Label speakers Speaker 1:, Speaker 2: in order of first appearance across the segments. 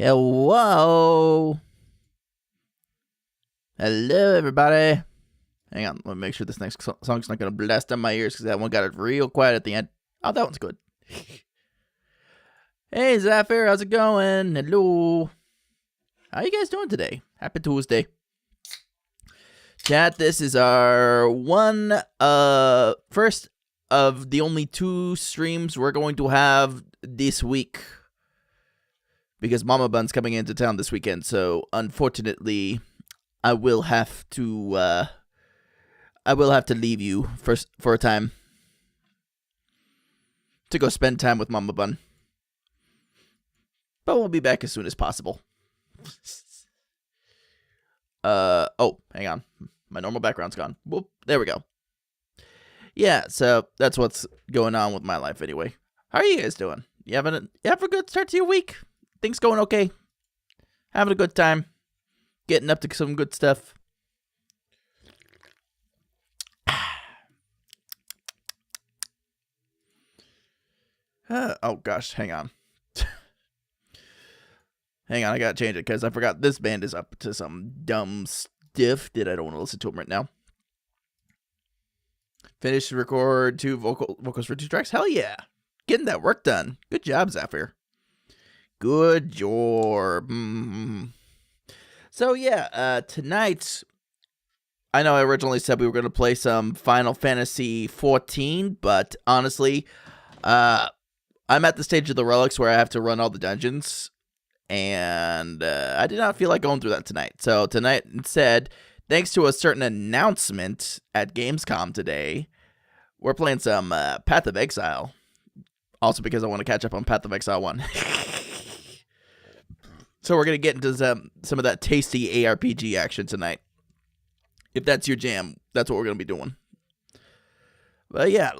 Speaker 1: Hello. Hello, everybody. Hang on, let me make sure this next song's not going to blast on my ears because that one got it real quiet at the end. Oh, that one's good. Hey, Zephyr, how's it going? Hello. How you guys doing today? Happy Tuesday. Chat, this is our first of the only 2 streams we're going to have this week. Because Mama Bun's coming into town this weekend, so unfortunately, I will have to leave you for a time to go spend time with Mama Bun. But we'll be back as soon as possible. Oh, hang on, my normal background's gone. Whoop, there we go. Yeah, so that's what's going on with my life anyway. How are you guys doing? You have a good start to your week? Things going okay? Having a good time? Getting up to some good stuff? Oh gosh, hang on. Hang on, I gotta change it because I forgot this band is up to some dumb stuff that I don't want to listen to them right now. Finish record 2 vocals for 2 tracks? Hell yeah. Getting that work done. Good job, Zephyr. Good job. So yeah, tonight, I know I originally said we were going to play some Final Fantasy XIV, but honestly, I'm at the stage of the relics where I have to run all the dungeons, and I did not feel like going through that tonight. So tonight, instead, thanks to a certain announcement at Gamescom today, we're playing some Path of Exile. Also because I want to catch up on Path of Exile 1. So we're going to get into some of that tasty ARPG action tonight. If that's your jam, that's what we're going to be doing. But yeah,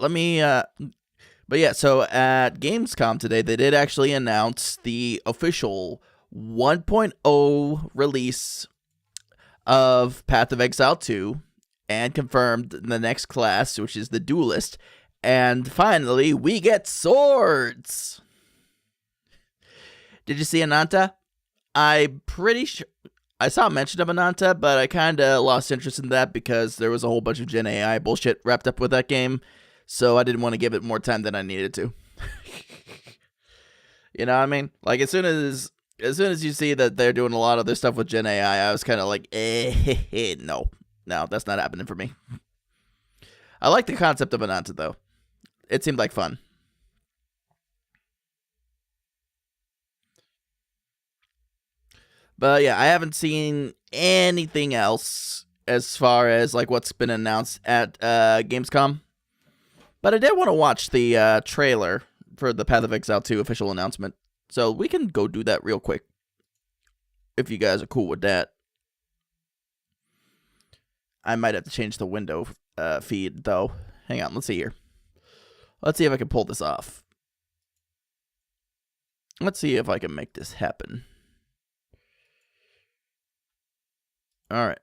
Speaker 1: so at Gamescom today, they did actually announce the official 1.0 release of Path of Exile 2 and confirmed the next class, which is the Duelist. And finally, we get swords! Did you see Ananta? I'm pretty sure I saw mention of Ananta, but I kind of lost interest in that because there was a whole bunch of Gen AI bullshit wrapped up with that game, so I didn't want to give it more time than I needed to. You know what I mean? Like, as soon as you see that they're doing a lot of their stuff with Gen AI, I was kind of like, no. No, that's not happening for me. I like the concept of Ananta, though. It seemed like fun. But yeah, I haven't seen anything else as far as like what's been announced at Gamescom. But I did want to watch the trailer for the Path of Exile 2 official announcement. So we can go do that real quick. If you guys are cool with that. I might have to change the window feed, though. Hang on, let's see here. Let's see if I can pull this off. Let's see if I can make this happen. Alright.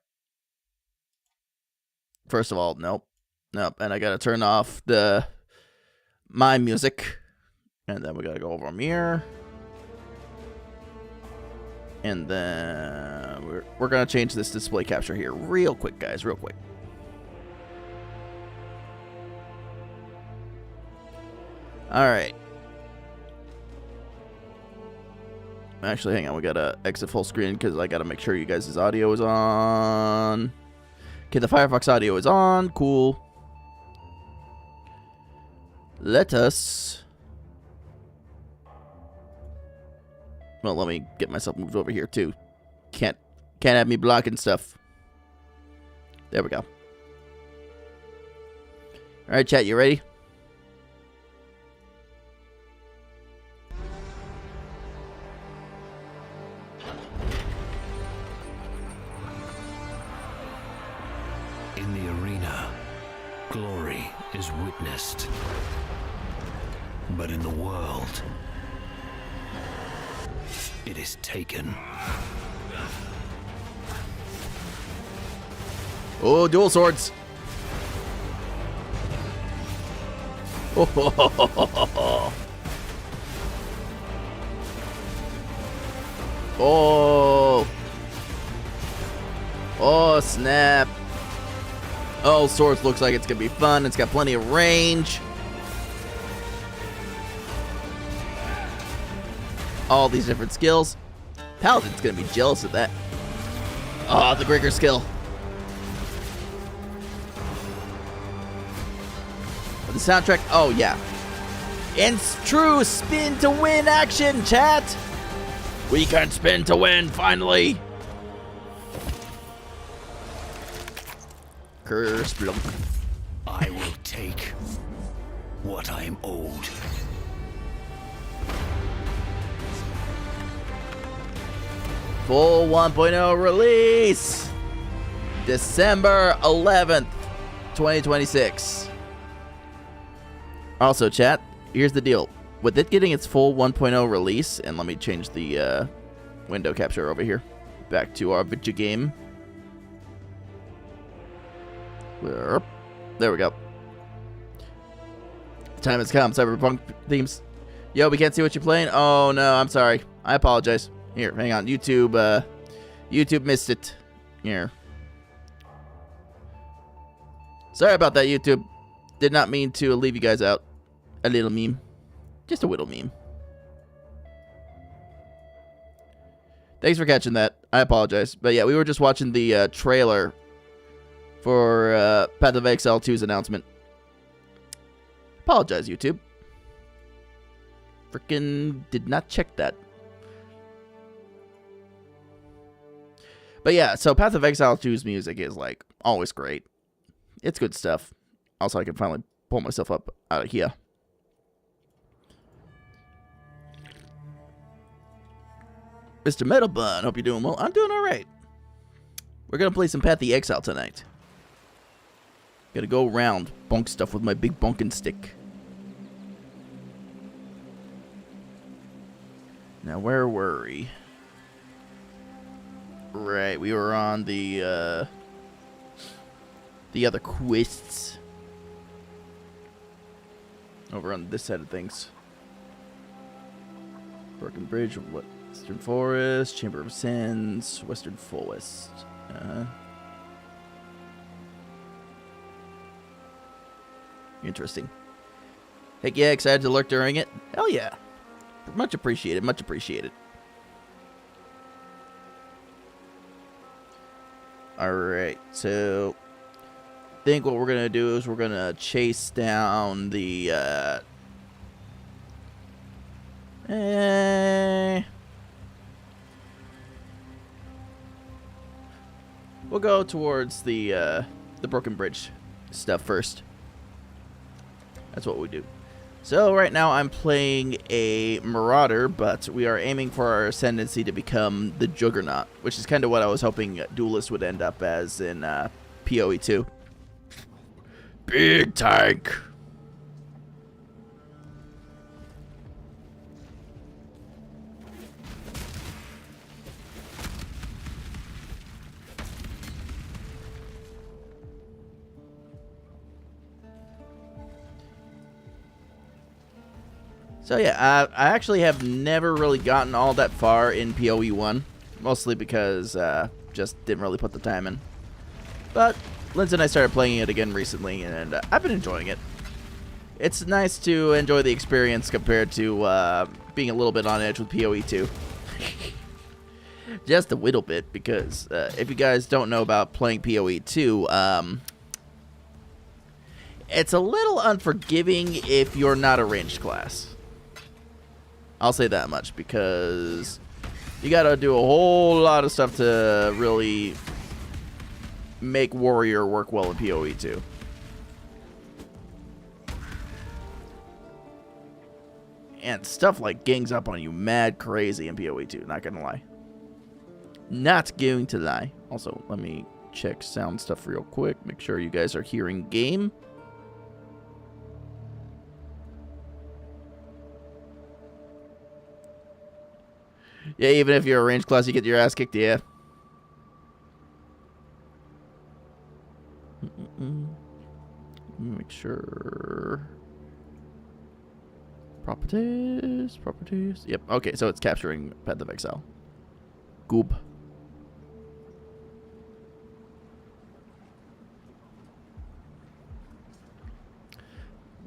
Speaker 1: First of all, nope. Nope. And I gotta turn off my music. And then we gotta go over here. And then we're gonna change this display capture here real quick, guys, real quick. Alright. Actually, hang on, we gotta exit full screen because I gotta make sure you guys' audio is on. Okay, the Firefox audio is on. Cool. Let us... Well, let me get myself moved over here, too. Can't have me blocking stuff. There we go. Alright, chat, you ready?
Speaker 2: In the arena, glory is witnessed. But in the world, it is taken.
Speaker 1: Oh, dual swords. Oh. Oh. Oh, snap. Oh, swords looks like it's going to be fun. It's got plenty of range. All these different skills. Paladin's going to be jealous of that. Oh, the Grigger skill. The soundtrack. Oh, yeah. And true spin to win action, chat. We can spin to win, finally. Curse blunk.
Speaker 2: I will take what I am owed.
Speaker 1: Full 1.0 release. December 11th, 2026. Also, chat, here's the deal. With it getting its full 1.0 release, and let me change the window capture over here. Back to our video game. There we go. The time has come. Cyberpunk themes. Yo, we can't see what you're playing. Oh no, I'm sorry. I apologize. Here, hang on. YouTube missed it. Here. Sorry about that, YouTube. Did not mean to leave you guys out. A little meme. Just a little meme. Thanks for catching that. I apologize. But yeah, we were just watching the trailer for Path of Exile 2's announcement. Apologize, YouTube. Freaking did not check that. But yeah, so Path of Exile 2's music is like always great. It's good stuff. Also, I can finally pull myself up out of here. Mr. Metal Bun, hope you're doing well. I'm doing alright. We're gonna play some Path of Exile tonight. Gotta go around, bonk stuff with my big bonking stick. Now, where were we? Right, we were on the other quests. Over on this side of things. Broken Bridge, Western Forest, Chamber of Sins, Western Forest. Interesting. Heck yeah, excited to lurk during it? Hell yeah. Much appreciated, much appreciated. Alright, so I think what we're going to do is we're going to chase down the... we'll go towards the Broken Bridge stuff first. That's what we do. So right now I'm playing a Marauder, but we are aiming for our ascendancy to become the Juggernaut, which is kind of what I was hoping Duelist would end up as in PoE 2. Big tank. So yeah, I actually have never really gotten all that far in PoE 1, mostly because just didn't really put the time in. But Lindsay and I started playing it again recently, and I've been enjoying it. It's nice to enjoy the experience compared to being a little bit on edge with PoE 2. Just a little bit, because if you guys don't know about playing PoE 2, it's a little unforgiving if you're not a ranged class. I'll say that much, because you gotta do a whole lot of stuff to really make Warrior work well in PoE 2. And stuff like gangs up on you mad crazy in PoE 2, not gonna lie. Not going to lie. Also, let me check sound stuff real quick, make sure you guys are hearing game. Yeah, even if you're a ranged class, you get your ass kicked, yeah. Make sure. Properties. Yep, okay, so it's capturing Path of Exile. Goob.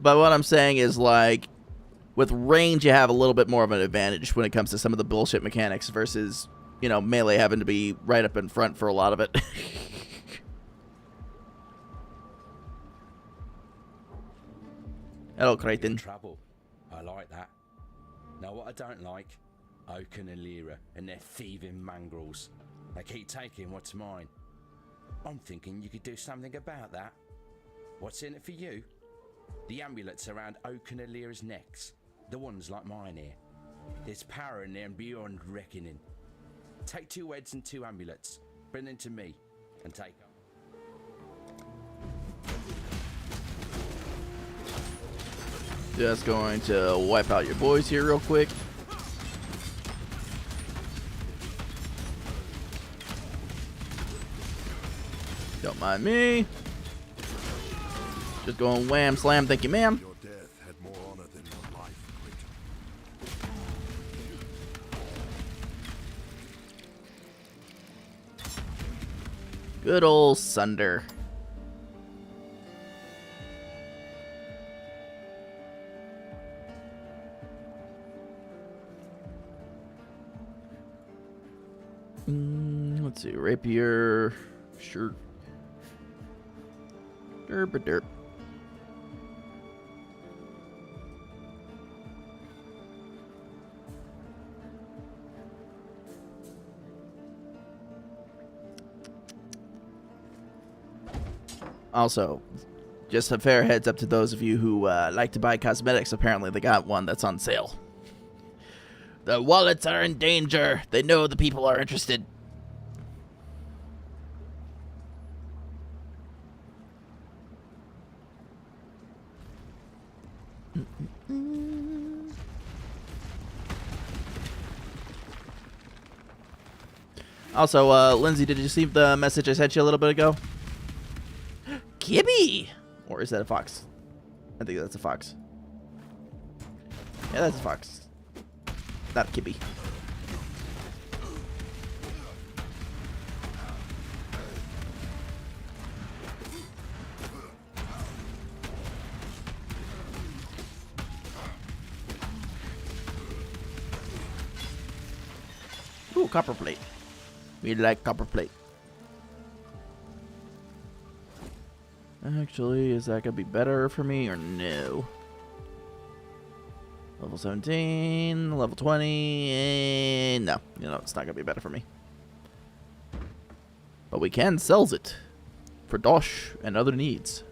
Speaker 1: But what I'm saying is, like, with range, you have a little bit more of an advantage when it comes to some of the bullshit mechanics versus, you know, melee having to be right up in front for a lot of it. Hello, Crichton.
Speaker 3: Trouble. I like that. Now, what I don't like, Oaken and Lyra and their thieving mongrels. They keep taking what's mine. I'm thinking you could do something about that. What's in it for you? The amulets around Oaken and Lyra's necks. The ones like mine here. There's power in them beyond reckoning. Take 2 heads and 2 amulets. Bring them to me and take them.
Speaker 1: Just going to wipe out your boys here real quick. Don't mind me. Just going wham slam, thank you, ma'am.
Speaker 4: Your death had more honor than your life, Clayton.
Speaker 1: Good old Sunder. Let's see, rapier, sure. Derp. Also, just a fair heads up to those of you who like to buy cosmetics. Apparently, they got one that's on sale. The wallets are in danger. They know the people are interested. Also, Lindsay, did you see the message I sent you a little bit ago? Gibby! Or is that a fox? I think that's a fox. Yeah, that's a fox. Not a Kibby. Ooh, copper plate. We like copper plate. Actually, is that gonna be better for me or no? Level 17, level 20, no. You know, it's not gonna be better for me. But we can sells it for dosh and other needs.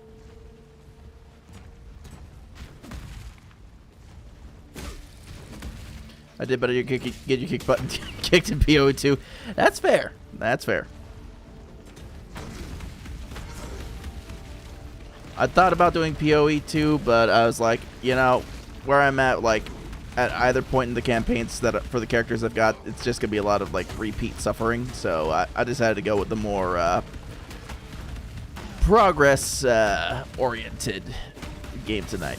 Speaker 1: I did better get your kick button kicked in PoE 2. That's fair. That's fair. I thought about doing PoE 2, but I was like, you know, where I'm at, like, at either point in the campaigns that for the characters I've got, it's just gonna be a lot of like repeat suffering. So I decided to go with the more progress oriented game tonight.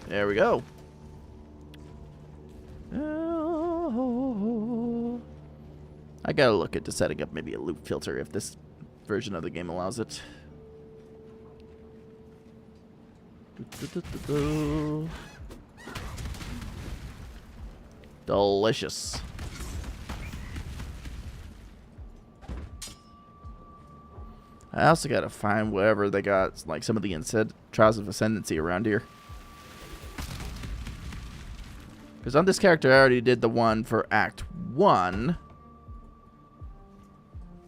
Speaker 1: There we go. I gotta look into setting up maybe a loop filter if this version of the game allows it. Delicious. I also gotta find wherever they got like some of the Trials of Ascendancy around here. Because on this character, I already did the one for Act 1.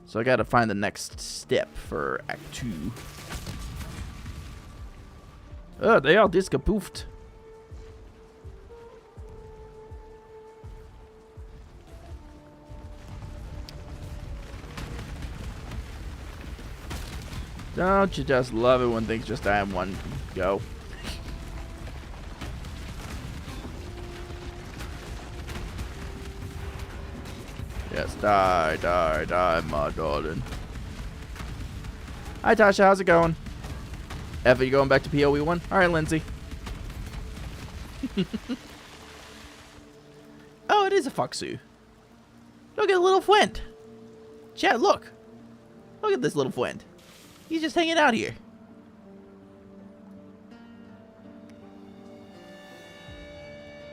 Speaker 1: So I gotta find the next step for Act 2. Oh, they all discapoofed. Don't you just love it when things just die in one go? Yes, die, die, die, my darling. Hi, Tasha. How's it going? Ever, you going back to PoE 1? All right, Lindsay. Oh, it is a Foxu. Look at little friend. Chat, look. Look at this little friend. He's just hanging out here.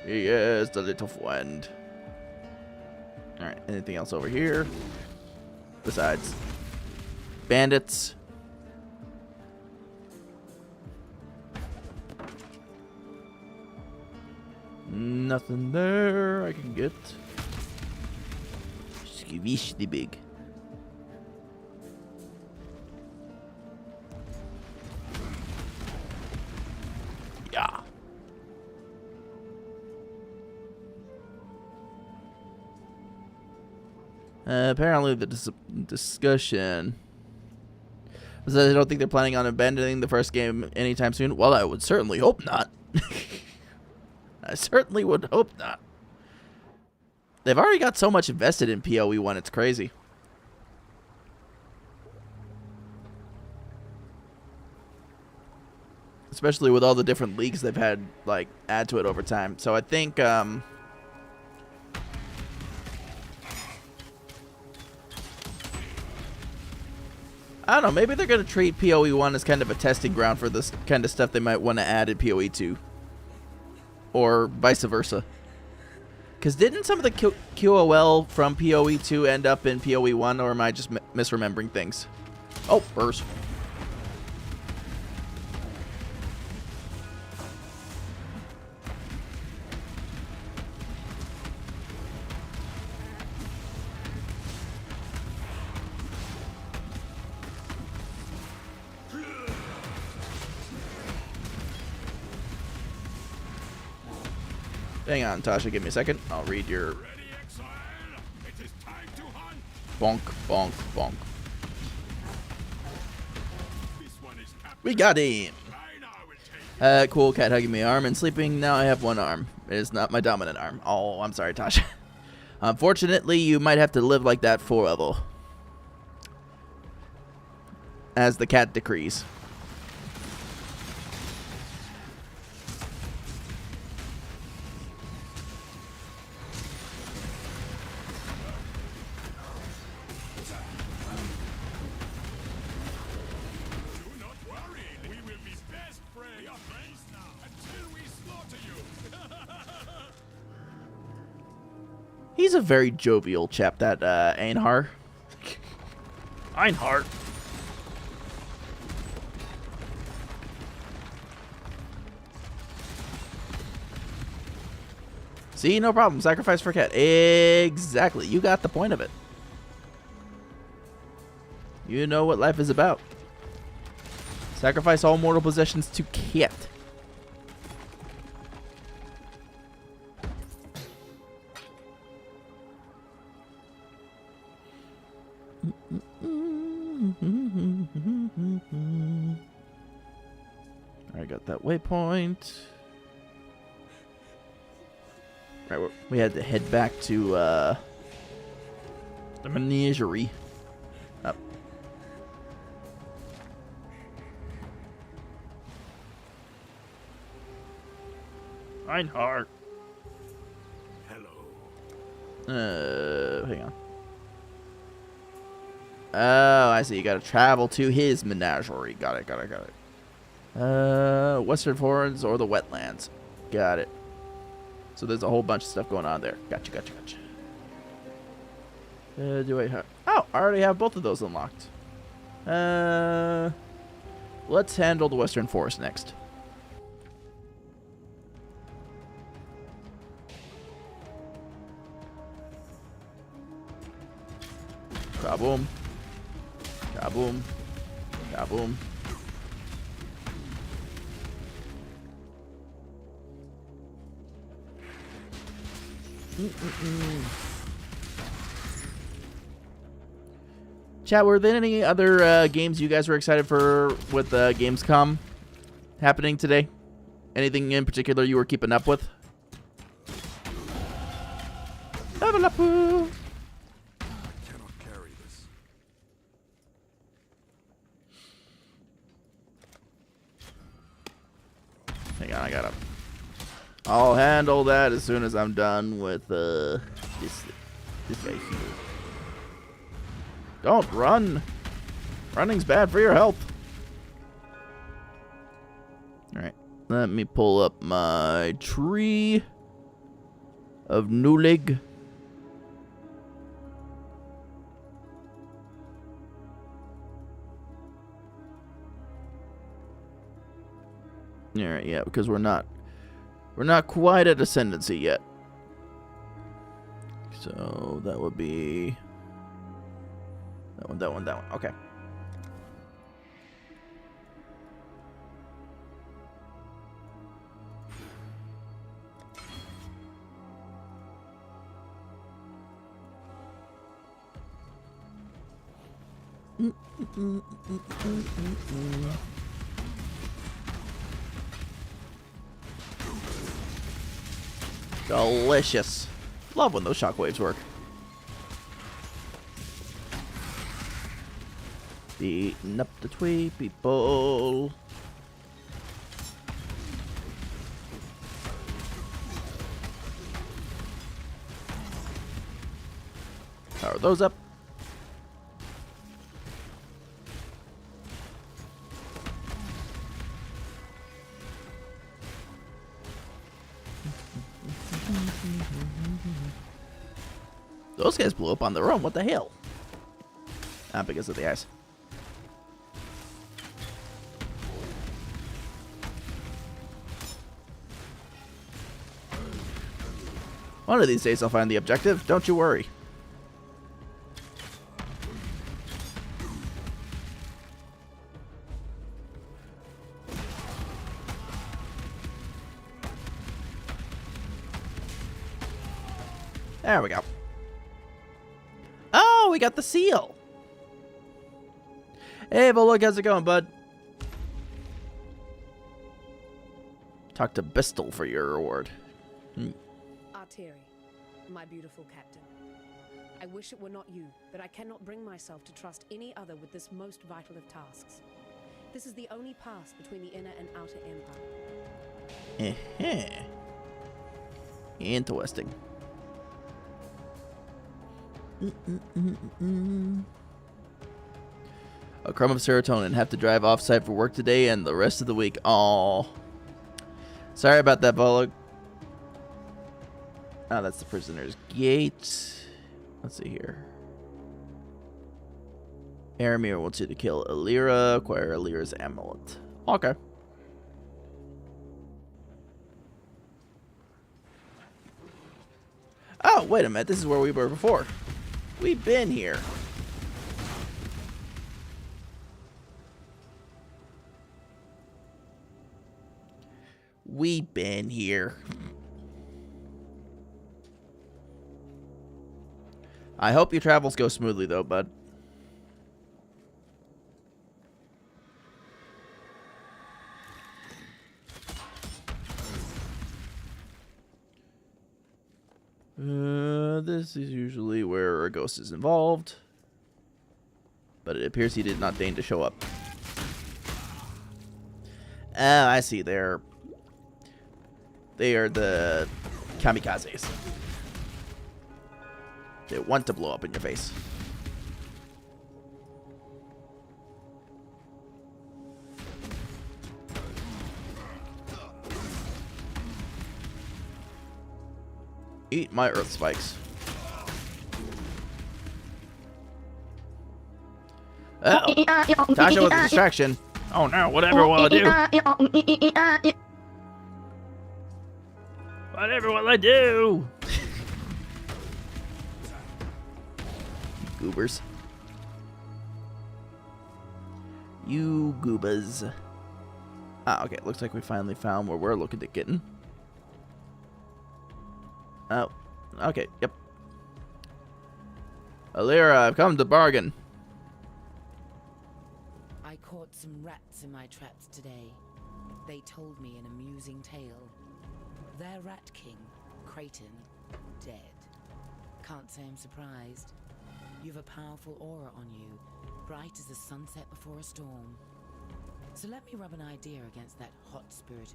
Speaker 1: He is the little friend. Alright, anything else over here? Besides bandits. Nothing there I can get. Squish the big. Yeah. Apparently the discussion was that I don't think they're planning on abandoning the first game anytime soon. Well, I would certainly hope not. I certainly would hope not. They've already got so much invested in PoE 1, it's crazy. Especially with all the different leagues they've had, like, add to it over time. So I think, I don't know, maybe they're going to treat PoE 1 as kind of a testing ground for this kind of stuff they might want to add in PoE 2. Or vice versa. Because didn't some of the QOL from PoE 2 end up in PoE 1, or am I just misremembering things? Oh, burst. Hang on, Tasha, give me a second. I'll read your bonk, bonk, bonk. We got him. Cool cat hugging my arm and sleeping. Now I have one arm. It is not my dominant arm. Oh, I'm sorry, Tasha. Unfortunately, you might have to live like that forever. As the cat decrees. He's a very jovial chap, that Einhar. Einhar. See, no problem. Sacrifice for cat. Exactly. You got the point of it. You know what life is about. Sacrifice all mortal possessions to cat. I got that waypoint. Right, we had to head back to the menagerie. Up. Einhard.
Speaker 4: Hello.
Speaker 1: Hang on. Oh, I see. You gotta travel to his menagerie. Got it. Western Forests or the wetlands. Got it. So there's a whole bunch of stuff going on there. Gotcha. Do I have... Oh, I already have both of those unlocked. Let's handle the Western Forest next. Kaboom. Kaboom. Kaboom. Chat, were there any other games you guys were excited for with Gamescom happening today? Anything in particular you were keeping up with? Level up!
Speaker 4: I cannot carry this.
Speaker 1: Hang on, I gotta... I'll handle that as soon as I'm done with this guy here. Don't run. Running's bad for your health. Alright. Let me pull up my tree of Nulig. Alright, yeah, because we're not quite at ascendancy yet. So that would be that one. Okay. Delicious. Love when those shockwaves work. Beating up the twee people. Power those up. Those guys blew up on their own. What the hell? Ah, because of the ice. One of these days I'll find the objective. Don't you worry. There we go. Oh, we got the seal. Hey, but look, how's it going, bud? Talk to Bistle for your reward.
Speaker 5: Arteri, my beautiful captain. I wish it were not you, but I cannot bring myself to trust any other with this most vital of tasks. This is the only pass between the inner and outer empire.
Speaker 1: Interesting. A crumb of serotonin. Have to drive off-site for work today and the rest of the week. Aw. Sorry about that, Volog. Oh, that's the prisoner's gate. Let's see here. Aramir wants you to kill Alira. Acquire Alira's amulet. Okay. Oh, wait a minute. This is where we were before. We've been here. We've been here. I hope your travels go smoothly, though, bud. This is usually where a ghost is involved. But it appears he did not deign to show up. Oh, I see. They are the kamikazes. They want to blow up in your face. Eat my earth spikes. Uh-oh. Tasha with a distraction. Oh no, whatever will I do? Whatever will I do? Goobers. You goobas. Ah, okay, looks like we finally found where we're looking to get in. Oh, okay, yep. Alira, I've come to bargain.
Speaker 6: I caught some rats in my traps today. They told me an amusing tale. Their rat king, Creighton, dead. Can't say I'm surprised. You've a powerful aura on you, bright as the sunset before a storm. So let me rub an idea against that hot spirit.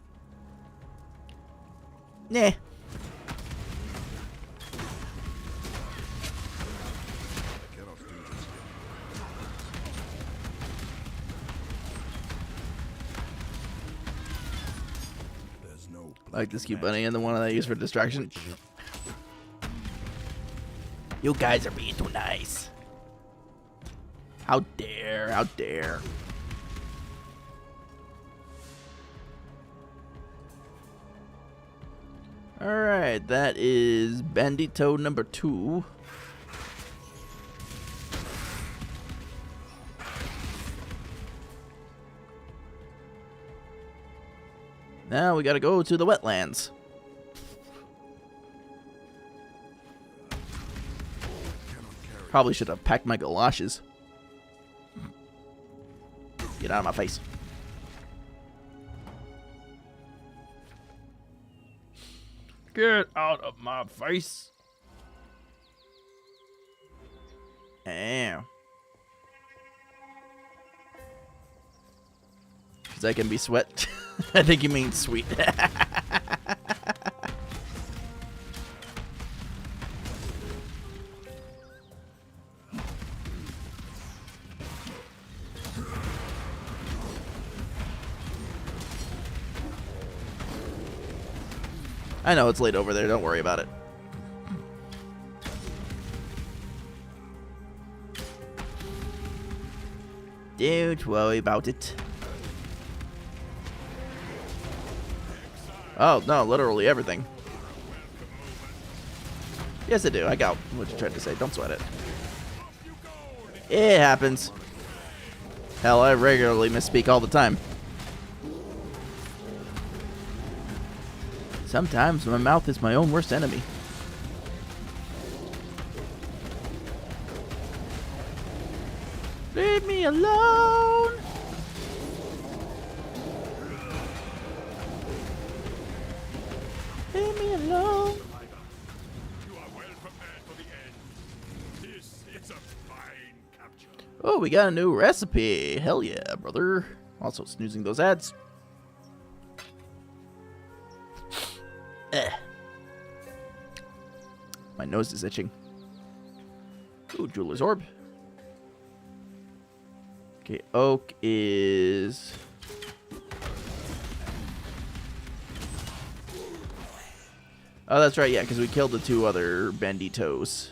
Speaker 1: Nah. I like this cute bunny and the one that I use for distraction. You guys are being too nice. How dare, how dare. Alright, that is Bandito number 2. Now we gotta go to the wetlands. Probably should have packed my galoshes. Get out of my face. Get out of my face. Damn. Because I can be sweat. I think you mean sweet. I know it's late over there. Don't worry about it. Don't worry about it. Oh, no, literally everything. Yes, I do. I got what you tried to say. Don't sweat it. It happens. Hell, I regularly misspeak all the time. Sometimes my mouth is my own worst enemy. Leave me alone. Leave me alone.
Speaker 4: You are well prepared for the end. This is a fine capture.
Speaker 1: Oh, we got a new recipe. Hell yeah, brother. Also snoozing those ads. My nose is itching. Ooh, Jeweler's Orb. Okay, oak is... Oh, that's right, yeah, because we killed the 2 other banditos.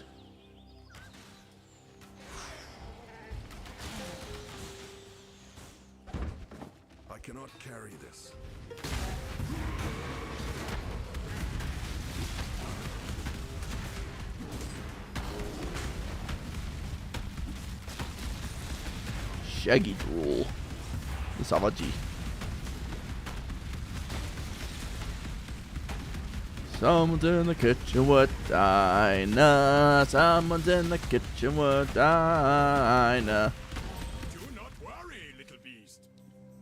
Speaker 4: I cannot carry this.
Speaker 1: Shaggy drool. Savaji. Someone's in the kitchen with Dinah. Someone's in the kitchen with Dinah.
Speaker 4: Do not worry, little beast.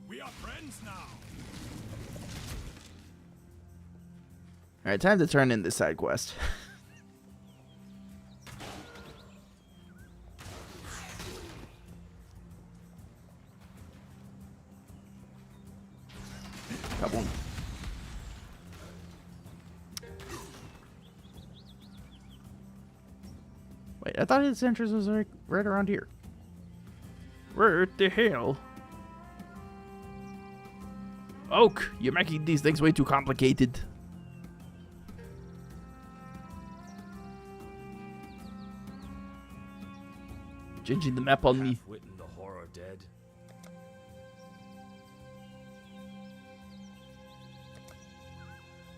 Speaker 4: We are friends now.
Speaker 1: Alright, time to turn in this side quest. Kaboom. Wait, I thought his entrance was like right around here. What the hell? Oak, you're making these things way too complicated. Changing the map on me.
Speaker 2: Half-wit and the horror dead.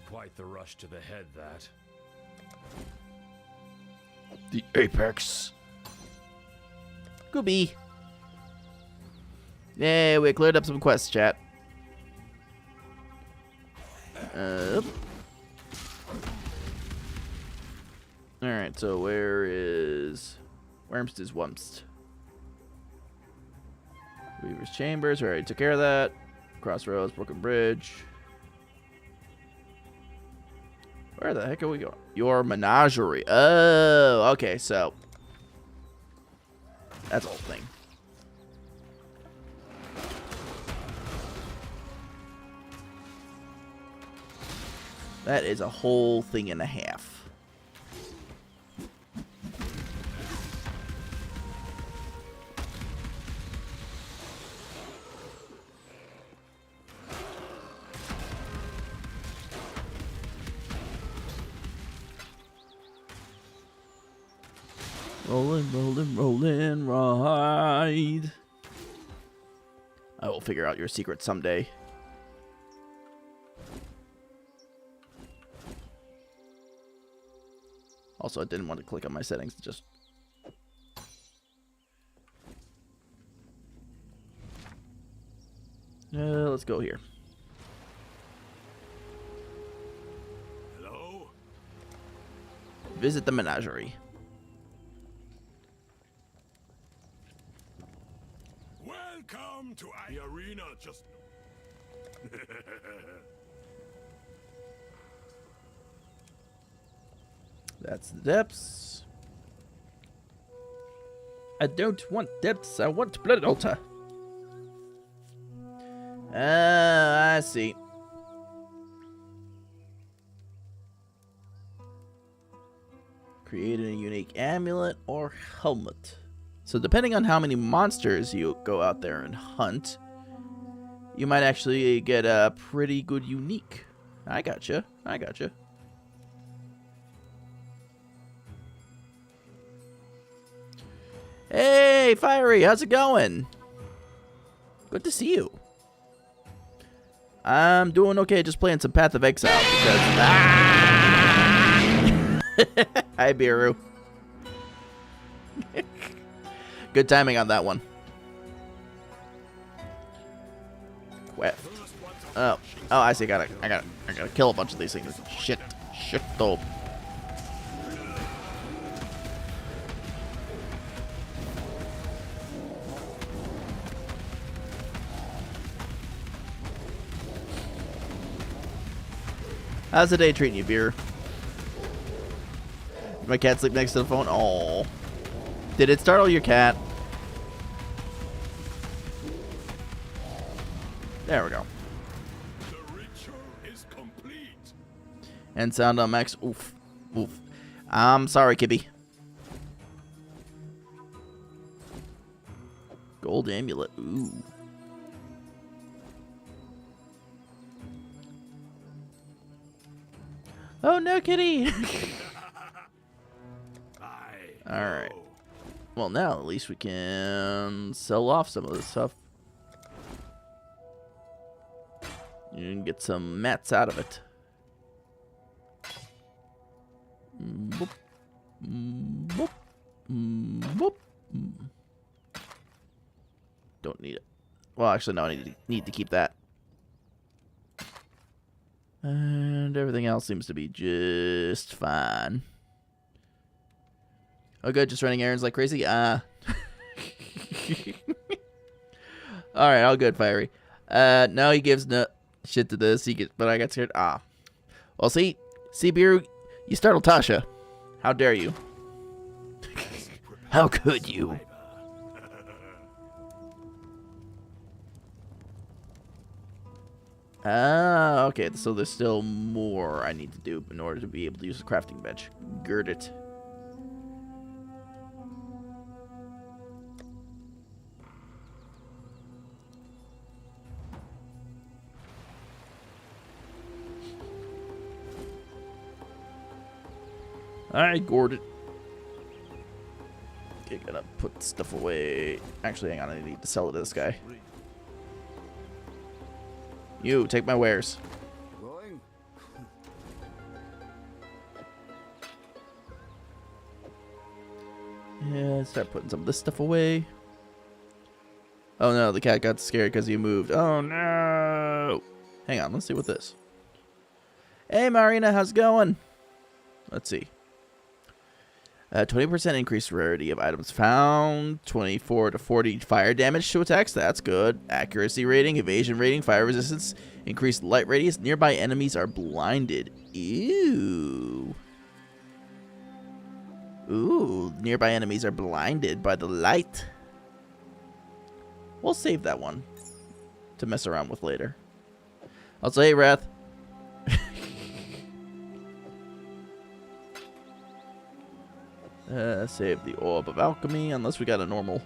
Speaker 2: Quite the rush to the head, that.
Speaker 1: The apex. Gooby. Yeah, we cleared up some quests, chat. Alright, so where is Wormst Wumst? Weaver's Chambers, we already took care of that. Crossroads, Broken Bridge. Where the heck are we going? Your menagerie. Oh, okay, so that's the whole thing. That is a whole thing and a half. Rolling, rolling, rolling, ride. I will figure out your secret someday. Also, I didn't want to click on my settings. Just let's go here.
Speaker 4: Hello?
Speaker 1: Visit the menagerie.
Speaker 4: Welcome to the arena. Just
Speaker 1: That's the depths. I don't want depths. I want blood altar. I see. Create a unique amulet or helmet. So depending on how many monsters you go out there and hunt, you might actually get a pretty good unique. I gotcha. I gotcha. Hey, Fiery, how's it going? Good to see you. I'm doing okay, just playing some Path of Exile because... Hi, Biru. Good timing on that one. Oh, I see. I gotta kill a bunch of these things. Shit, though. How's the day treating you, Beer? My cat sleep next to the phone. Oh, did it startle your cat? There we go.
Speaker 4: the ritual is complete.
Speaker 1: And sound on max. Oof. Oof. I'm sorry, Kibby. Gold amulet. Ooh. Oh no, kitty!
Speaker 4: I
Speaker 1: Alright.
Speaker 4: know.
Speaker 1: Well, now at least we can sell off some of this stuff. You can get some mats out of it. Boop. Boop. Boop. Don't need it. Well, actually, no, I need to keep that. And everything else seems to be just fine. Oh, good. Just running errands like crazy? Alright, all good, Fiery. No, he gives no shit to this. But I got scared. Well, see, Beer, you startled Tasha. How dare you? How could you? Okay, so there's still more I need to do in order to be able to use the crafting bench. Gird it. Alright, gourd it. Okay, gotta put stuff away. Actually, hang on, I need to sell it to this guy. You, take my wares.
Speaker 2: Going?
Speaker 1: Yeah, start putting some of this stuff away. Oh no, the cat got scared because you moved. Oh no! Hang on, let's see what this. Hey Marina, how's it going? Let's see. 20% increased rarity of items found. 24 to 40 fire damage to attacks. That's good. Accuracy rating, evasion rating, fire resistance, increased light radius. Nearby enemies are blinded. Ew. Ooh, nearby enemies are blinded by the light. We'll save that one to mess around with later. I'll say, Wrath. Save the Orb of Alchemy, unless we got a normal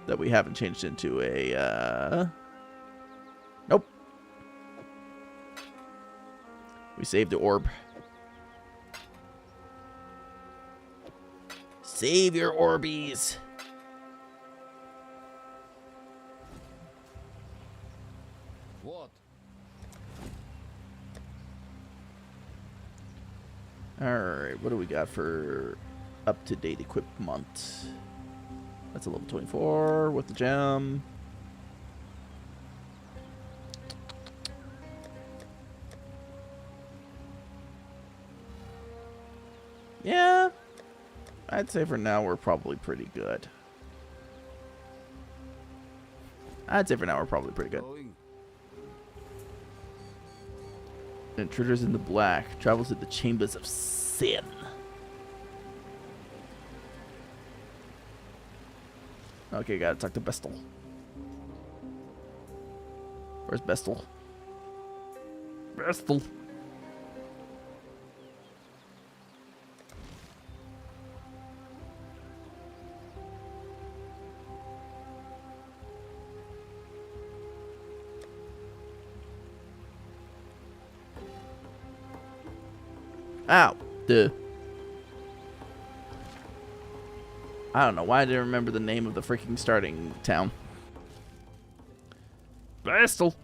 Speaker 1: that we haven't changed into a, Nope. We saved the Orb. Save your Orbies!
Speaker 2: What?
Speaker 1: Alright, what do we got for up-to-date equipment? That's a level 24 with the gem. Yeah, I'd say for now we're probably pretty good.
Speaker 2: Going?
Speaker 1: Intruders in the Black travels to the Chambers of Sin. Okay, gotta talk to Bestel. Where's Bestel? Bestel. Ow. Duh. I don't know why I didn't remember the name of the freaking starting town. Bestel.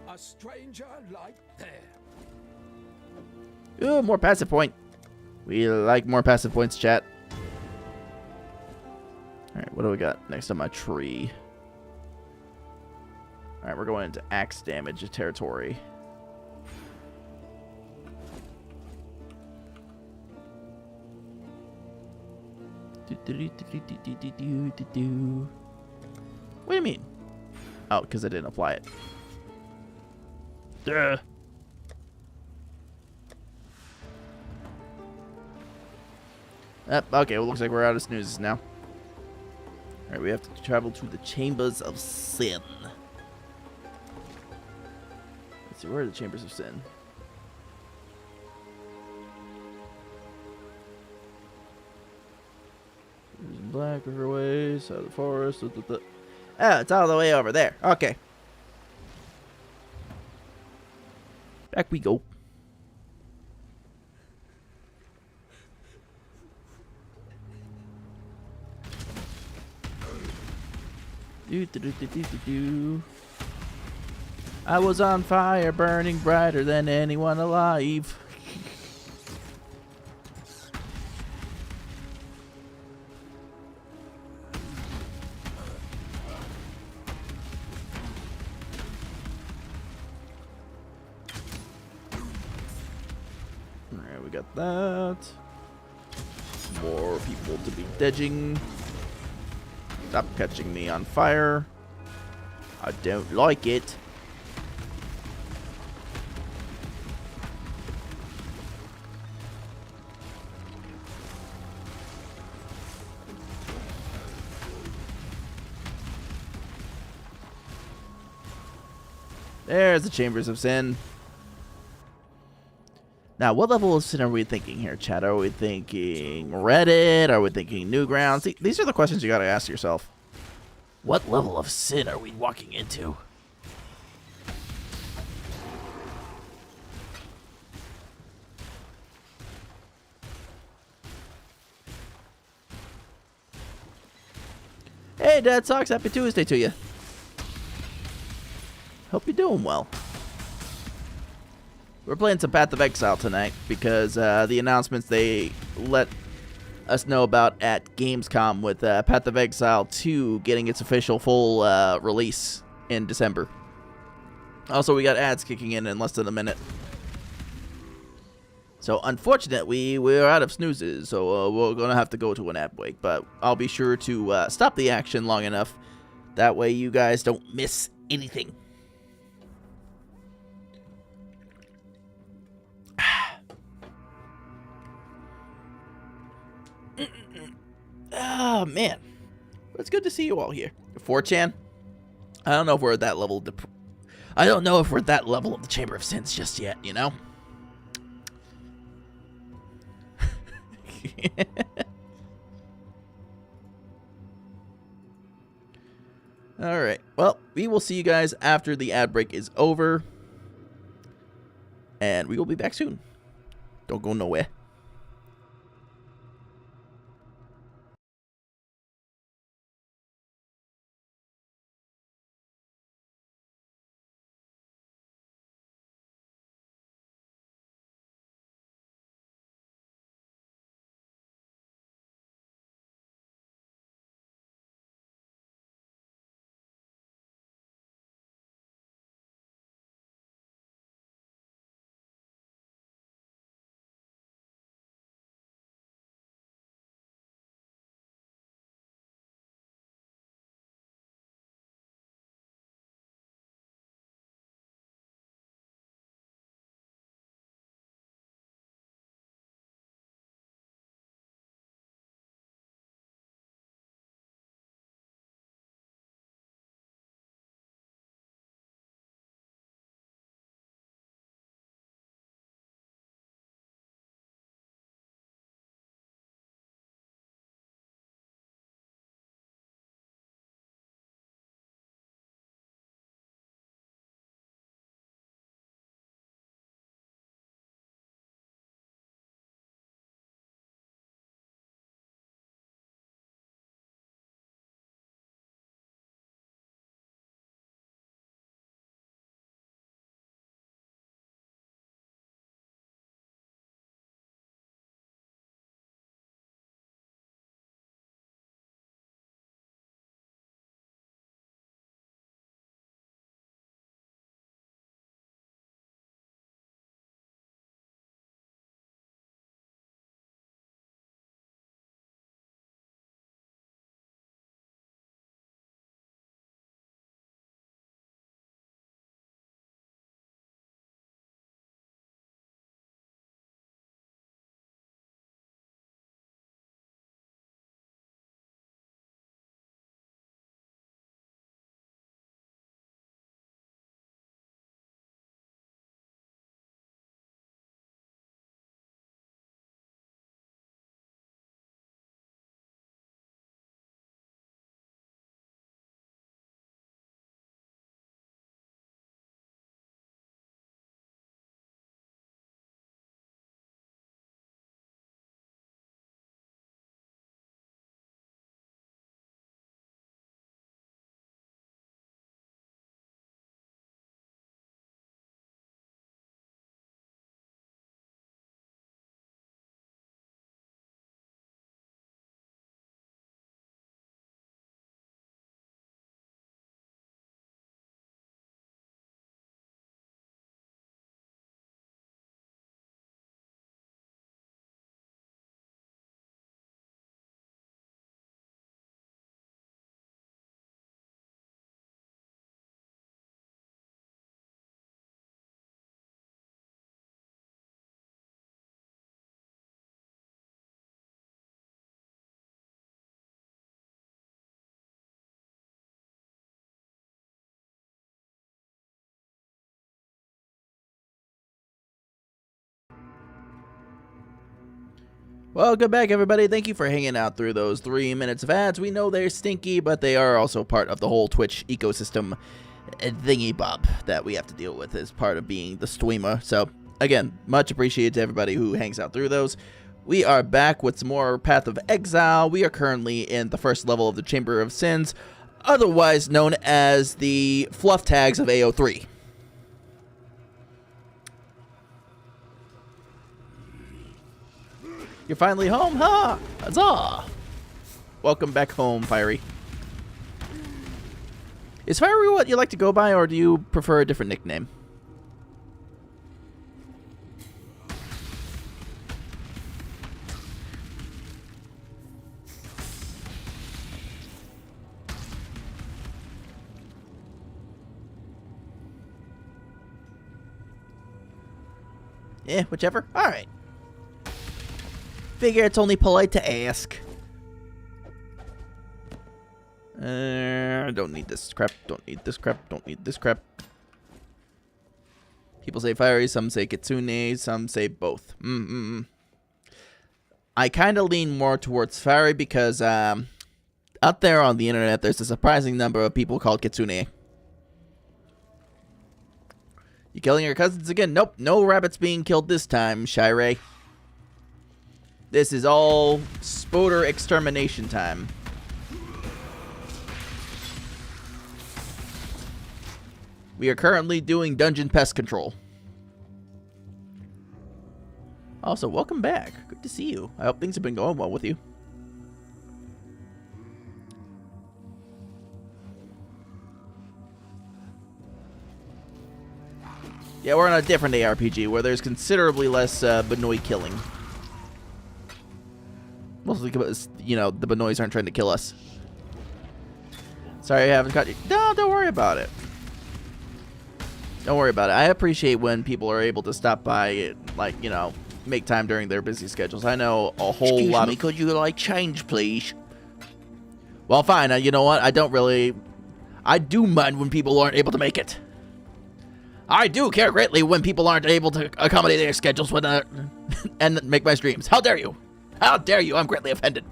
Speaker 2: A stranger like there.
Speaker 1: Ooh, more passive point. We like more passive points, chat. Alright, what do we got next on my tree? Alright, we're going into axe damage territory. What do you mean? Oh, because I didn't apply it. Duh. Okay, well, looks like we're out of snoozes now. Alright, we have to travel to the Chambers of Sin. Let's see, where are the Chambers of Sin? Black Riverway, side of the forest. Oh, it's all the way over there. Okay. Back we go. Do, do, do, do, do, do, do. I was on fire, burning brighter than anyone alive. Alright, we got that. More people to be dodging. Stop catching me on fire. I don't like it. There's the Chambers of Sin. Now, what level of sin are we thinking here, chat? Are we thinking Reddit? Are we thinking Newgrounds? These are the questions you gotta ask yourself. What level of sin are we walking into? Hey, Dad Socks, happy Tuesday to you. Hope you're doing well. We're playing some Path of Exile tonight because the announcements they let us know about at Gamescom with Path of Exile 2 getting its official full release in December. Also, we got ads kicking in less than a minute. So, unfortunately, we're out of snoozes, so we're going to have to go to an ad break. But I'll be sure to stop the action long enough. That way you guys don't miss anything. Oh, man. It's good to see you all here. 4chan? I don't know if we're at that level. I don't know if we're at that level of the Chamber of Sins just yet, you know? Alright. Well, we will see you guys after the ad break is over. And we will be back soon. Don't go nowhere. Welcome back, everybody. Thank you for hanging out through those 3 minutes of ads. We know they're stinky, but they are also part of the whole Twitch ecosystem thingy-bob that we have to deal with as part of being the streamer. So, again, much appreciated to everybody who hangs out through those. We are back with some more Path of Exile. We are currently in the first level of the Chamber of Sins, otherwise known as the fluff tags of AO3. You're finally home, huh? Huzzah! Welcome back home, Fiery. Is Fiery what you like to go by, or do you prefer a different nickname? Whichever. Alright. Figure it's only polite to ask. Don't need this crap. Don't need this crap. Don't need this crap. People say Fiery, some say Kitsune, some say both. I kind of lean more towards Fiery because out there on the internet, there's a surprising number of people called Kitsune. You killing your cousins again? Nope, no rabbits being killed this time, Shirei. This is all Spoder extermination time. We are currently doing dungeon pest control. Also, welcome back. Good to see you. I hope things have been going well with you. Yeah, we're on a different ARPG where there's considerably less Banoi killing. Mostly because, you know, the Benois aren't trying to kill us. Sorry I haven't caught you. No, don't worry about it. Don't worry about it. I appreciate when people are able to stop by, like, you know, make time during their busy schedules. I know a whole lot of...
Speaker 2: could you, like, change, please?
Speaker 1: Well, fine. You know what? I don't really... I do mind when people aren't able to make it. I do care greatly when people aren't able to accommodate their schedules when, and make my streams. How dare you? How dare you? I'm greatly offended.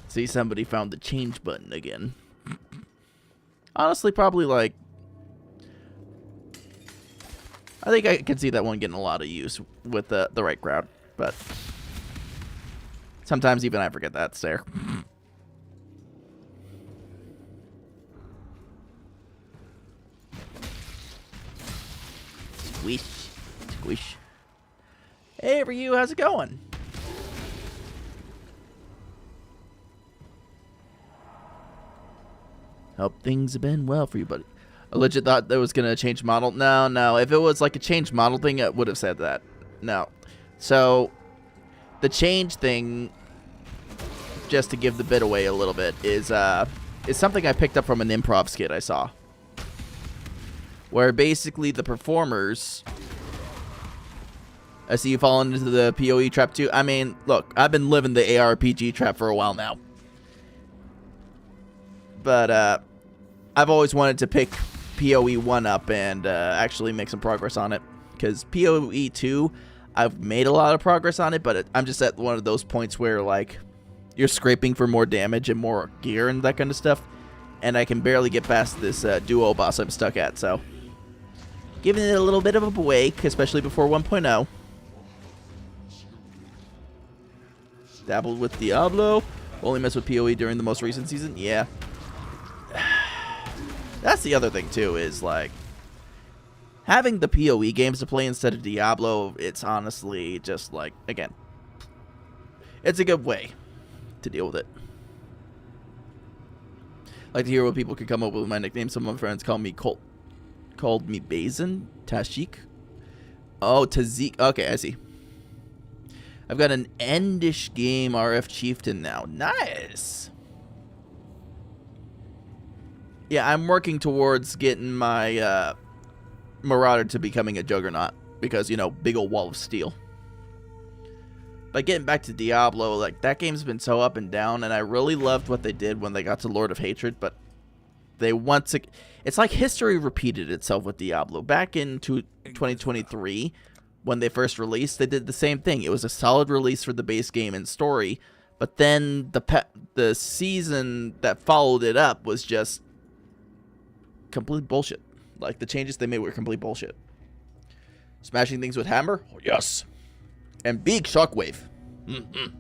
Speaker 1: See, somebody found the change button again. Honestly, probably like... I think I can see that one getting a lot of use with the right crowd, but... Sometimes even I forget that's there. Squish. Squish. Hey, Ryu, how's it going? Hope things have been well for you, buddy. I legit thought that was going to change model. No. If it was like a change model thing, it would have said that. No. So, the change thing... just to give the bit away a little bit, is something I picked up from an improv skit I saw. Where basically the performers... I see you falling into the PoE trap too. I mean, look, I've been living the ARPG trap for a while now. But, I've always wanted to pick PoE 1 up and actually make some progress on it. Because PoE 2, I've made a lot of progress on it, but I'm just at one of those points where, like... You're scraping for more damage and more gear and that kind of stuff. And I can barely get past this duo boss I'm stuck at, so... Giving it a little bit of a break, especially before 1.0. Dabbled with Diablo. Only messed with PoE during the most recent season. Yeah. That's the other thing, too, is, like... Having the PoE games to play instead of Diablo, it's honestly just, like, again... It's a good way to deal with it. I like to hear what people can come up with my nickname. Some of my friends called me Bazin, Tashik. Oh, Tazik. Okay, I see. I've got an Endish game RF Chieftain now. Nice. Yeah, I'm working towards getting my Marauder to becoming a Juggernaut because, you know, big old wall of steel. But getting back to Diablo, like, that game's been so up and down, and I really loved what they did when they got to Lord of Hatred, but they it's like history repeated itself with Diablo. Back in 2023, when they first released, they did the same thing. It was a solid release for the base game and story, but then the season that followed it up was just complete bullshit. Like, the changes they made were complete bullshit. Smashing things with hammer? Oh, yes. And big shockwave. Mm-hmm.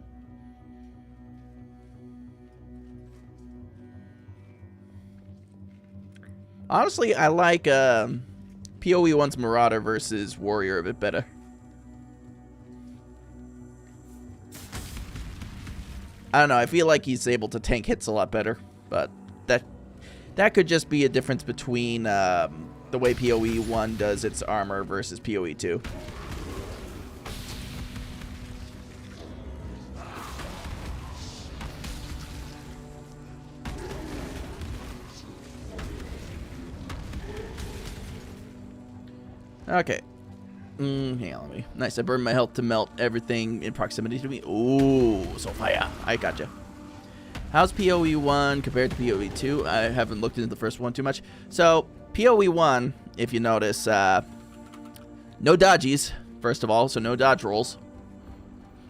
Speaker 1: Honestly, I like PoE 1's Marauder versus Warrior a bit better. I don't know, I feel like he's able to tank hits a lot better, but that could just be a difference between the way PoE 1 does its armor versus PoE 2. Okay. Hang on, let me. Nice, I burned my health to melt everything in proximity to me. Ooh, so fire. I gotcha. How's PoE 1 compared to PoE 2? I haven't looked into the first one too much. So, PoE 1, if you notice, no dodgies, first of all, so no dodge rolls.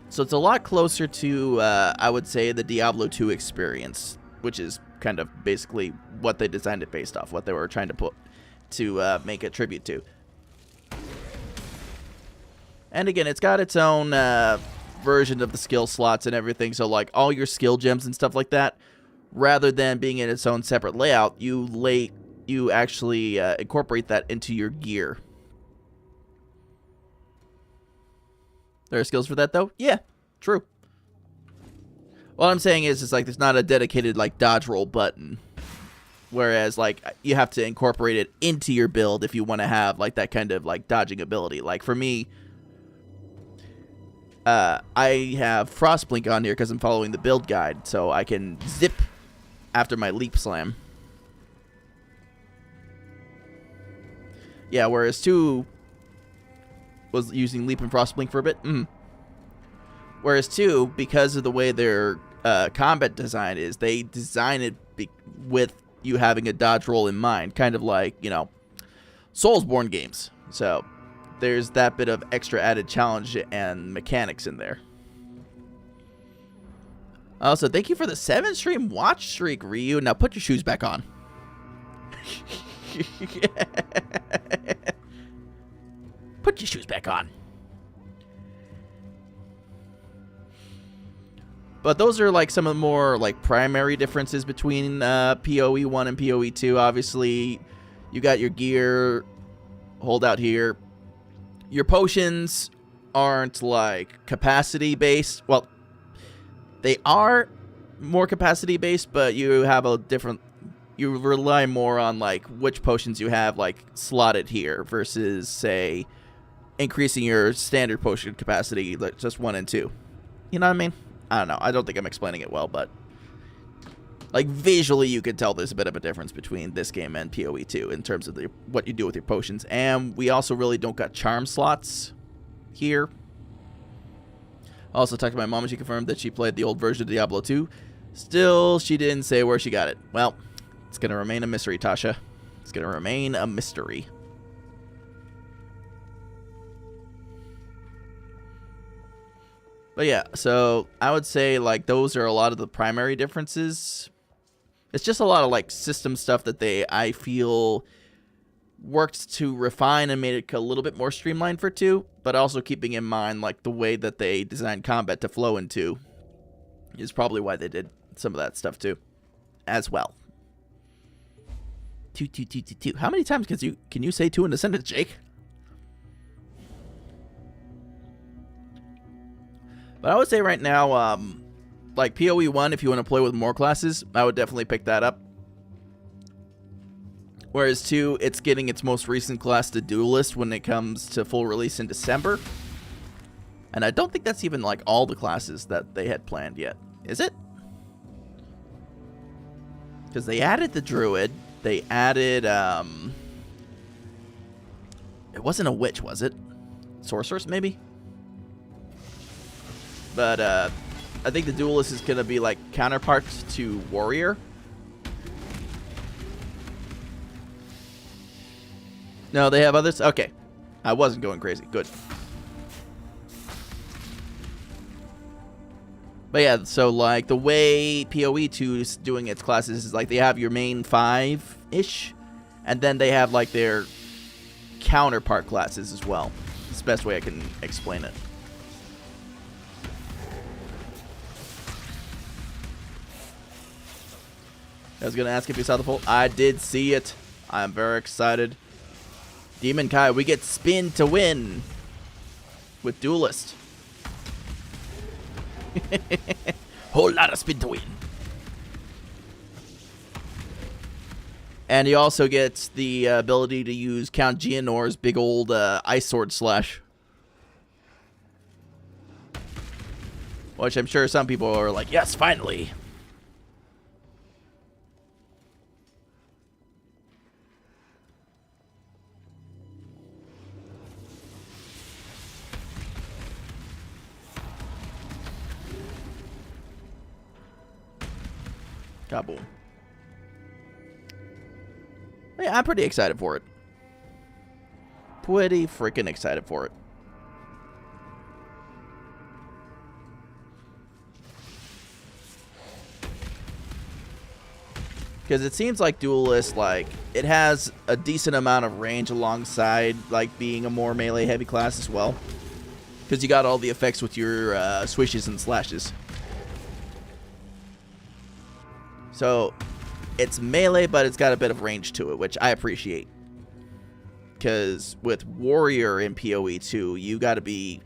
Speaker 1: So it's a lot closer to, I would say, the Diablo 2 experience, which is kind of basically what they designed it based off, what they were trying to put to make a tribute to. And again, it's got its own version of the skill slots and everything. So, like, all your skill gems and stuff like that, rather than being in its own separate layout, you actually incorporate that into your gear. There are skills for that, though? Yeah, true. What I'm saying is like, there's not a dedicated, like, dodge roll button. Whereas, like, you have to incorporate it into your build if you want to have, like, that kind of, like, dodging ability. Like, for me, I have Frostblink on here because I'm following the build guide, so I can zip after my leap slam. Yeah, whereas 2 was using leap and Frostblink for a bit. Whereas 2, because of the way their combat design is, they design it with you having a dodge roll in mind, kind of like, you know, Soulsborne games. So there's that bit of extra added challenge and mechanics in there. Also, thank you for the 7-stream watch streak, Ryu. Now put your shoes back on. Put your shoes back on. But those are like some of the more like primary differences between PoE 1 and PoE 2. Obviously, you got your gear, hold out here. Your potions aren't like capacity based. Well, they are more capacity based, but you have a different, you rely more on like which potions you have like slotted here versus say increasing your standard potion capacity, like just 1 and 2. You know what I mean? I don't know. I don't think I'm explaining it well, but like visually you could tell there's a bit of a difference between this game and PoE 2 in terms of what you do with your potions. And we also really don't got charm slots here. I also talked to my mom and she confirmed that she played the old version of Diablo 2. Still, she didn't say where she got it. Well, it's going to remain a mystery, Tasha. It's going to remain a mystery. But yeah, so I would say like those are a lot of the primary differences. It's just a lot of like system stuff that I feel worked to refine and made it a little bit more streamlined for 2, but also keeping in mind like the way that they designed combat to flow in 2 is probably why they did some of that stuff too, as well. 2. How many times can you say 2 in a sentence, Jake? But I would say right now, like PoE 1, if you want to play with more classes, I would definitely pick that up. Whereas 2, it's getting its most recent class to Duelist when it comes to full release in December. And I don't think that's even like all the classes that they had planned yet. Is it? Because they added the Druid. They added, it wasn't a Witch, was it? Sorceress, maybe? but I think the duelist is gonna be like counterpart to warrior. No, they have others? Okay. I wasn't going crazy. Good. But yeah, so like the way PoE 2 is doing its classes is like they have your main 5-ish, and then they have like their counterpart classes as well. It's the best way I can explain it. I was going to ask if you saw the poll. I did see it. I'm very excited. Demon Kai, we get spin to win with Duelist. Whole lot of spin to win. And he also gets the ability to use Count Geonor's big old ice sword slash. Which I'm sure some people are like, yes, finally. Kaboom. Yeah, I'm pretty excited for it. Pretty freaking excited for it. Because it seems like Duelist, like, it has a decent amount of range alongside, like, being a more melee heavy class as well. Because you got all the effects with your swishes and slashes. So, it's melee, but it's got a bit of range to it, which I appreciate. Because with Warrior in PoE 2, you got to be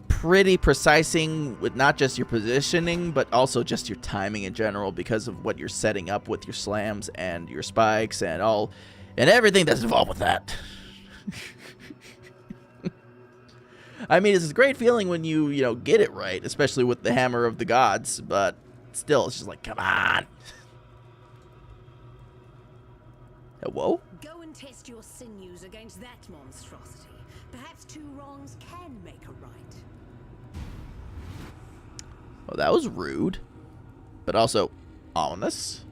Speaker 1: pretty precising with not just your positioning, but also just your timing in general because of what you're setting up with your slams and your spikes and all, and everything that's involved with that. I mean, it's a great feeling when you get it right, especially with the Hammer of the Gods, but still, it's just like, come on. Whoa?
Speaker 5: Go and test your sinews against that monstrosity. Perhaps two wrongs can make a right.
Speaker 1: Well, that was rude, but also ominous.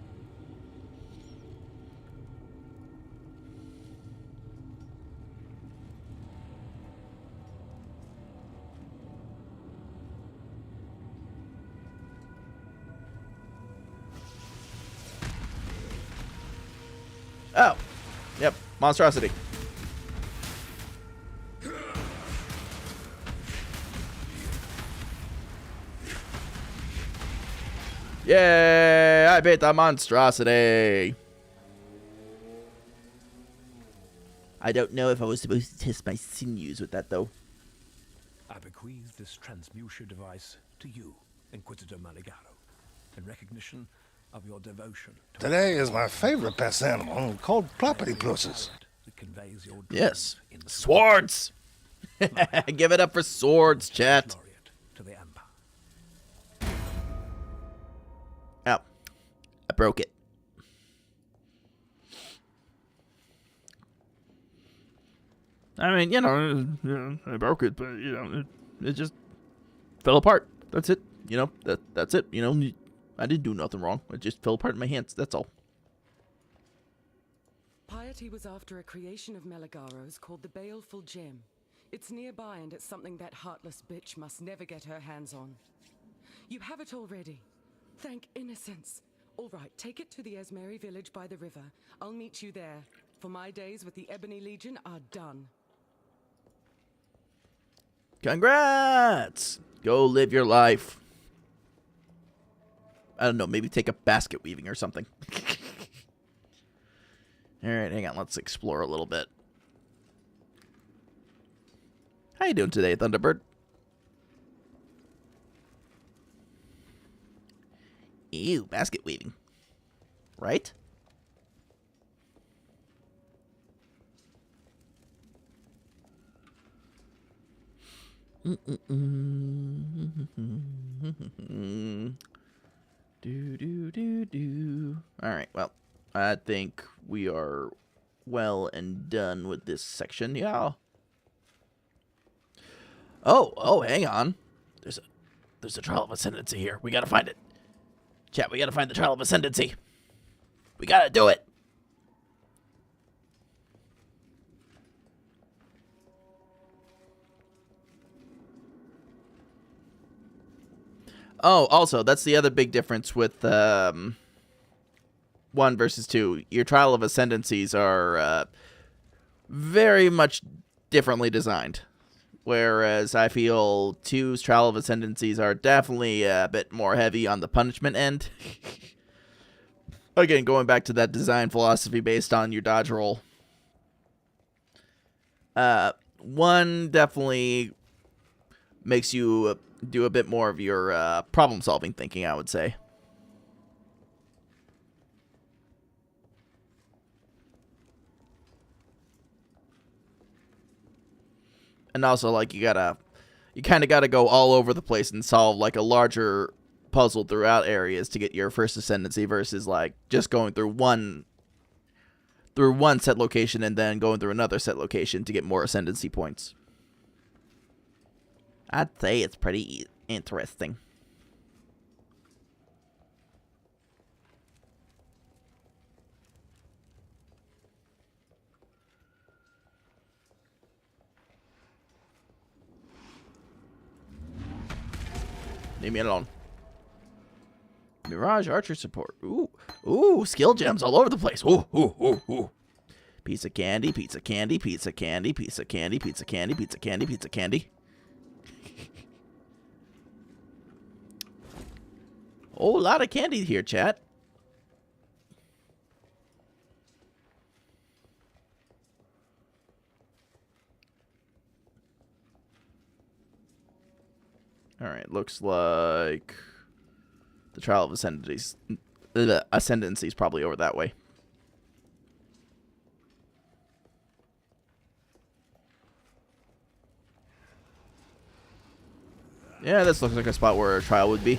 Speaker 1: Oh, yep, monstrosity. Yay, I beat the monstrosity. I don't know if I was supposed to test my sinews with that, though.
Speaker 2: I bequeath this transmutation device to you, Inquisitor Maligaro, in recognition of your devotion to
Speaker 7: Today is my favorite pest animal, called platypuses.
Speaker 2: that conveys your
Speaker 1: Yes,
Speaker 2: dreams into
Speaker 1: swords. Give it up for swords, chat.
Speaker 2: laureate to the Empire.
Speaker 1: Oh, I broke it. I mean, I broke it, but it just fell apart. That's it. That's it. I didn't do nothing wrong. It just fell apart in my hands. That's all.
Speaker 8: Piety was after a creation of Meligaro's called the Baleful Gem. It's nearby, and it's something that heartless bitch must never get her hands on. You have it already. Thank innocence. All right, take it to the Esmeri village by the river. I'll meet you there, for my days with the Ebony Legion are done.
Speaker 1: Congrats! Go live your life. I don't know, maybe take a basket weaving or something. Alright, hang on, let's explore a little bit. How you doing today, Thunderbird? Ew, basket weaving. Right? Alright, well, I think we are well and done with this section. Yeah. Oh, hang on. There's a trial of ascendancy here. We gotta find it. Chat, we gotta find the trial of ascendancy. We gotta do it. Oh, also, that's the other big difference with 1 versus 2. Your trial of ascendancies are very much differently designed. Whereas I feel 2's trial of ascendancies are definitely a bit more heavy on the punishment end. Again, going back to that design philosophy based on your dodge roll. 1 definitely makes you do a bit more of your problem-solving thinking, I would say. And also, like, you kind of gotta go all over the place and solve, like, a larger puzzle throughout areas to get your first ascendancy versus, like, just going through one set location and then going through another set location to get more ascendancy points. I'd say it's pretty interesting. Leave me alone. Mirage Archer support. Ooh. Ooh, skill gems all over the place. Ooh, ooh, ooh, ooh. Piece of candy, pizza candy, pizza candy, pizza candy, pizza candy, pizza candy, pizza candy. Oh, a lot of candy here, chat. Alright, looks like the trial of ascendancy is probably over that way. Yeah, this looks like a spot where a trial would be.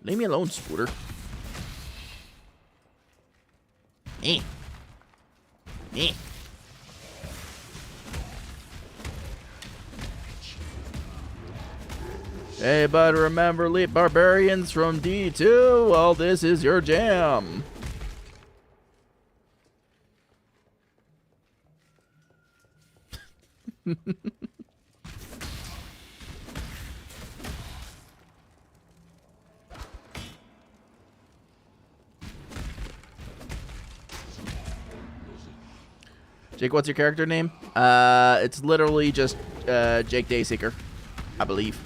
Speaker 1: Leave me alone, Spooter. Eh. Eh. Hey, but remember, Leap Barbarians from D2? Well, this is your jam. Jake, what's your character name? It's literally just Jake Dayseeker, I believe.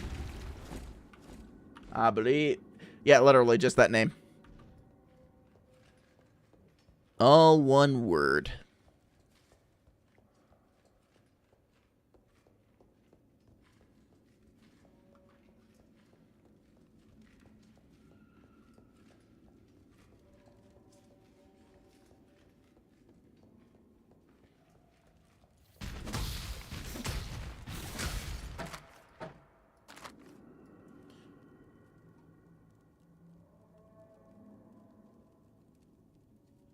Speaker 1: Yeah, literally just that name. All one word.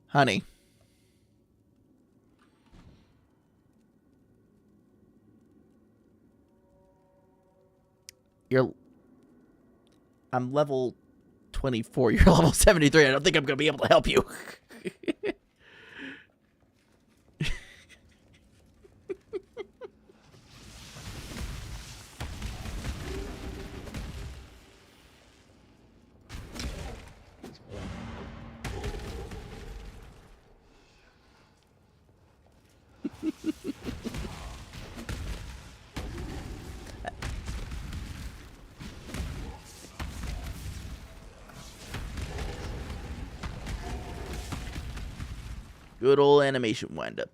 Speaker 1: Honey. I'm level 24. You're level 73. I don't think I'm going to be able to help you. Good old animation wind up.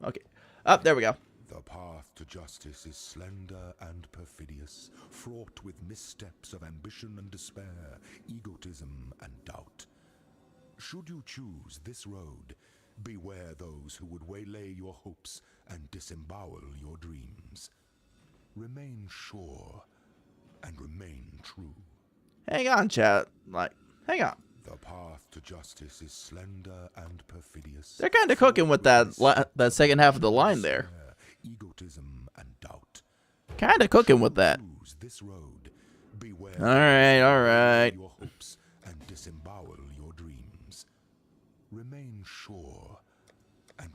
Speaker 1: Okay. Up, there we go.
Speaker 9: The path to justice is slender and perfidious, fraught with missteps of ambition and despair, egotism and doubt. Should you choose this road, beware those who would waylay your hopes and disembowel your dreams. Remain sure and remain true.
Speaker 1: Hang on, chat. Like, hang on.
Speaker 9: The path to justice is slender and perfidious.
Speaker 1: They're kind of cooking with that second half of the line there.
Speaker 9: Egotism and doubt.
Speaker 1: Kind of cooking with that.
Speaker 9: Choose this road. Beware
Speaker 1: All right.
Speaker 9: your hopes and disembowel your dreams. Remain sure and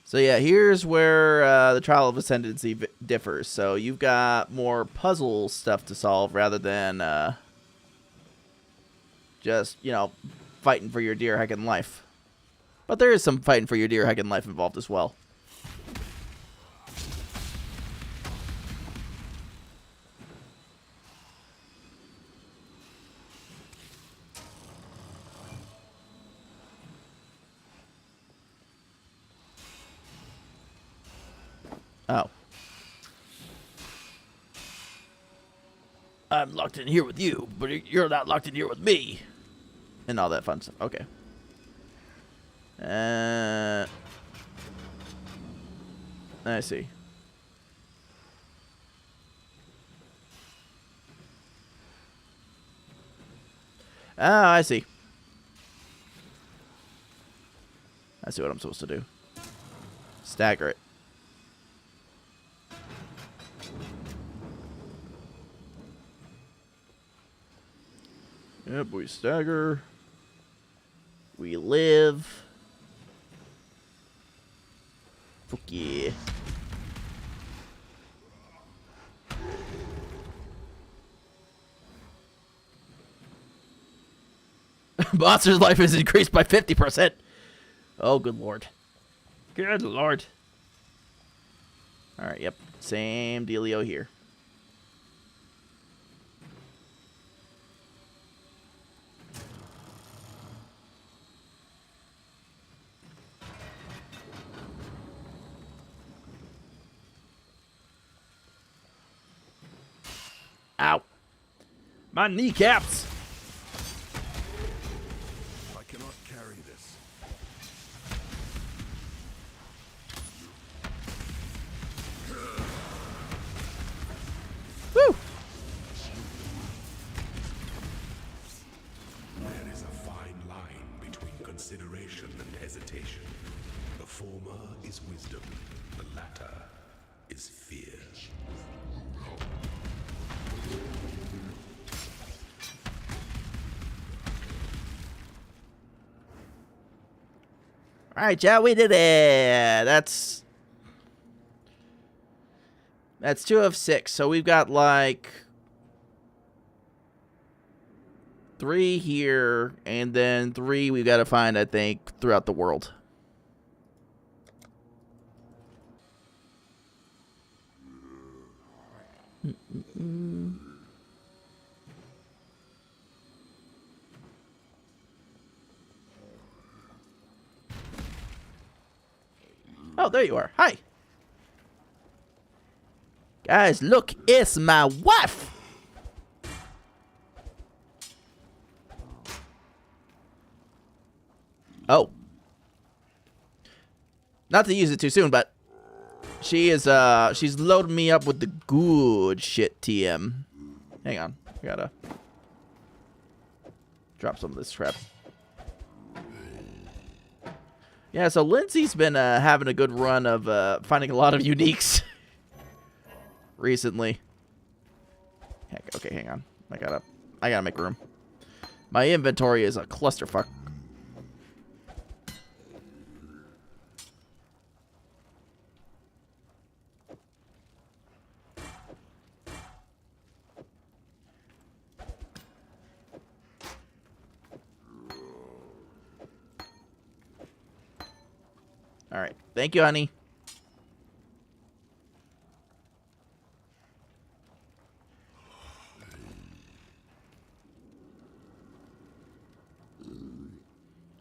Speaker 1: So yeah, here's where the Trial of Ascendancy differs. So you've got more puzzle stuff to solve rather than just, you know, fighting for your dear heckin' life. But there is some fighting for your dear heckin' life involved as well. Oh. I'm locked in here with you, but you're not locked in here with me. And all that fun stuff. Okay. I see. Ah, I see. I see what I'm supposed to do. Stagger it. Yep, we stagger. We live. Fuck yeah. Monster's life is increased by 50%. Oh, good lord. Good lord. Alright, yep. Same dealio here. Ow. My kneecaps.
Speaker 4: I cannot carry this.
Speaker 1: Woo.
Speaker 9: there is a fine line between consideration and hesitation. The former is wisdom, the latter is fear.
Speaker 1: All right, yeah, we did it. That's 2 of 6. So we've got like 3 here, and then 3 we've got to find, I think, throughout the world. Oh, there you are. Hi. Guys, look, it's my wife. Oh. Not to use it too soon, but she's loading me up with the good shit, TM. Hang on. I gotta drop some of this crap. Yeah, so Lindsay's been having a good run of finding a lot of uniques recently. Heck, okay, hang on. I gotta make room. My inventory is a clusterfuck. All right. Thank you, honey.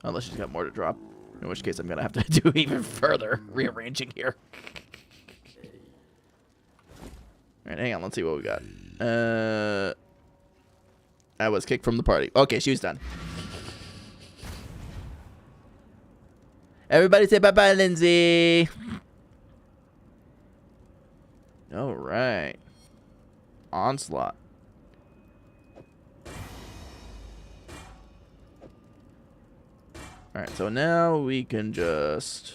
Speaker 1: Unless she's got more to drop. In which case I'm going to have to do even further rearranging here. All right, hang on. Let's see what we got. I was kicked from the party. Okay, she was done. Everybody say bye-bye, Lindsay. All right. Onslaught. All right, so now we can just...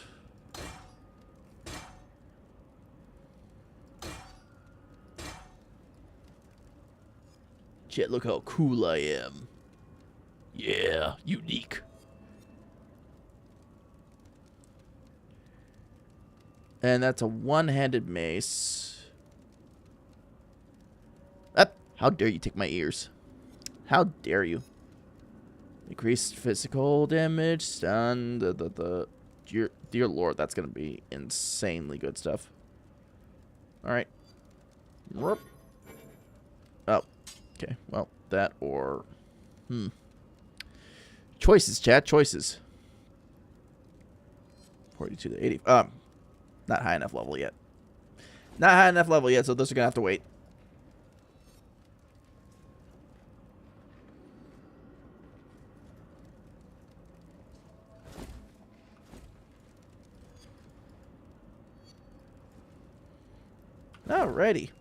Speaker 1: Shit, look how cool I am. Yeah, unique. And that's a one-handed mace. Up! How dare you take my ears? How dare you? Increased physical damage, stun, dear lord, that's gonna be insanely good stuff. Alright. Oh, okay, well, that or... Choices, chat, choices. 42 to 80. Not high enough level yet. Not high enough level yet, so those are gonna have to wait. Alrighty.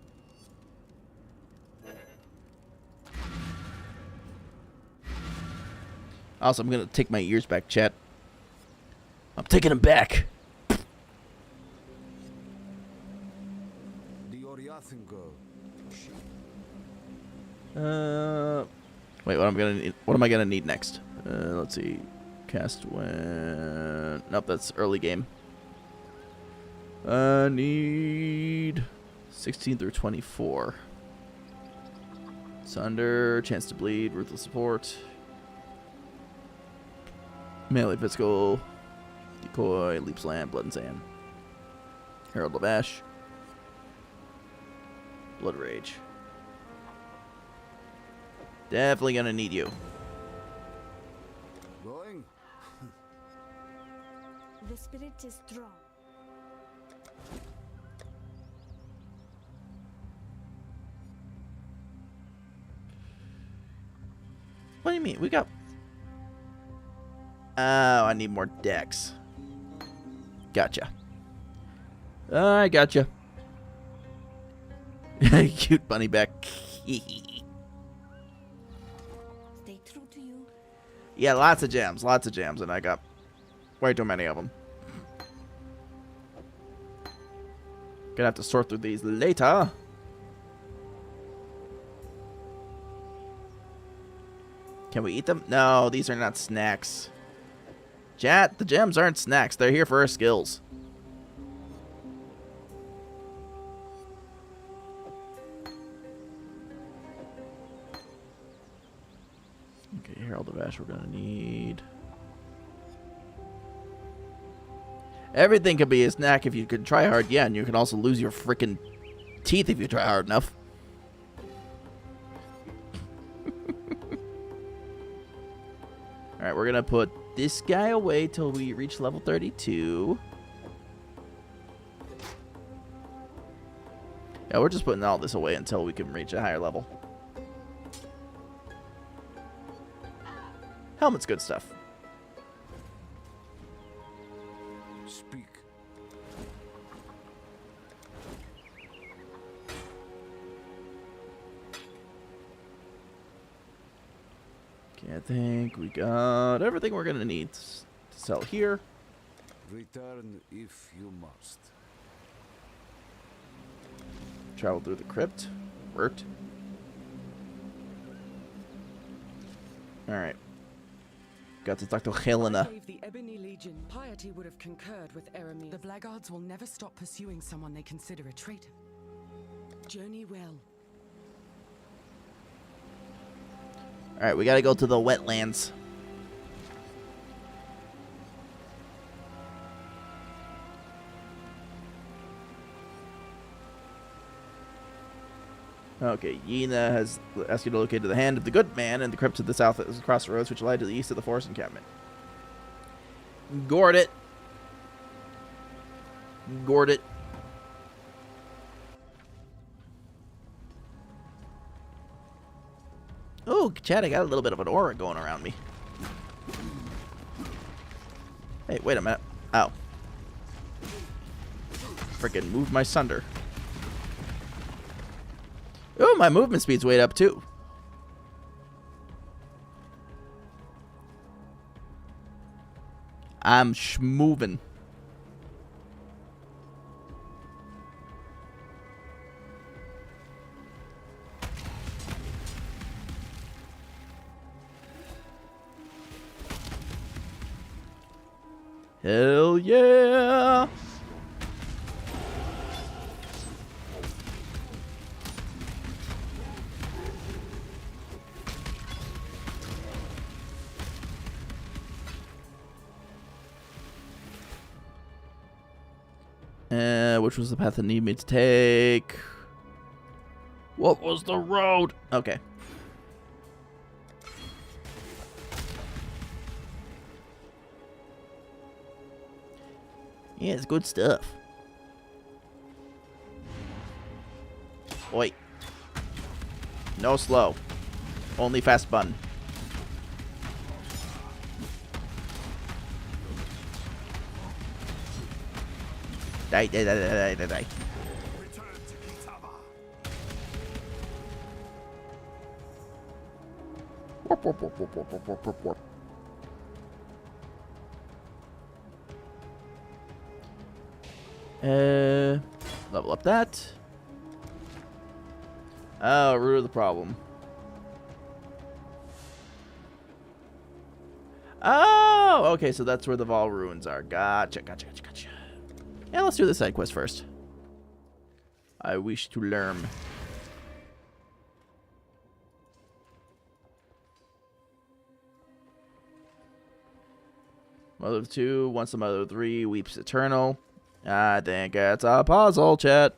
Speaker 1: Also, I'm gonna take my ears back, chat. I'm taking them back. Wait, what am I gonna need next? Let's see. Cast when... Nope, that's early game. Need 16 through 24. Sunder, chance to bleed, ruthless support. Melee physical, decoy, leap slam, blood and sand. Herald of Ash. Blood rage. Definitely gonna need you.
Speaker 10: Going? The spirit is strong.
Speaker 1: What do you mean? We got... Oh, I need more decks. Gotcha. I gotcha. Cute bunny back.
Speaker 10: Stay true to you.
Speaker 1: Yeah, lots of gems, and I got way too many of them. Gonna have to sort through these later. Can we eat them? No, these are not snacks. Chat, the gems aren't snacks. They're here for our skills. Okay, Herald of Ash we're gonna need. Everything can be a snack if you can try hard, yeah, and you can also lose your freaking teeth if you try hard enough. Alright, we're gonna put this guy away till we reach level 32. Yeah, we're just putting all this away until we can reach a higher level. Helmet's good stuff.
Speaker 10: Speak.
Speaker 1: Okay, I think we got everything we're gonna need to sell here.
Speaker 10: Return if you must.
Speaker 1: Travel through the crypt. Worked. Alright. Got to talk to Helena.
Speaker 8: Save the Ebony Legion. Piety would have concurred with Eremis. The blackguards will never stop pursuing someone they consider a traitor. Journey well.
Speaker 1: Alright, we gotta go to the wetlands. Okay, Yena has asked you to locate the hand of the good man and the crypt to the south is across the roads which lie to the east of the forest encampment. Gourd it. Gourd it. Oh, Chad, I got a little bit of an aura going around me. Hey, wait a minute. Ow. Freaking move my sunder. Ooh, my movement speed's way up too. I'm schmovin'. Hell yeah! Which was the path that needed me to take? What was the road? Okay. Yeah, it's good stuff. Oi. No slow. Only fast button. Die, die, die, die, die, die. Warp, warp, warp, warp, warp, warp, warp, warp, warp. Level up that. Oh, root of the problem. Oh, okay, so that's where the Vol ruins are. Gotcha, gotcha, gotcha, gotcha. Yeah, let's do the side quest first. I wish to learn. Mother of 2, once the Mother of 3 weeps eternal. I think it's a puzzle, chat.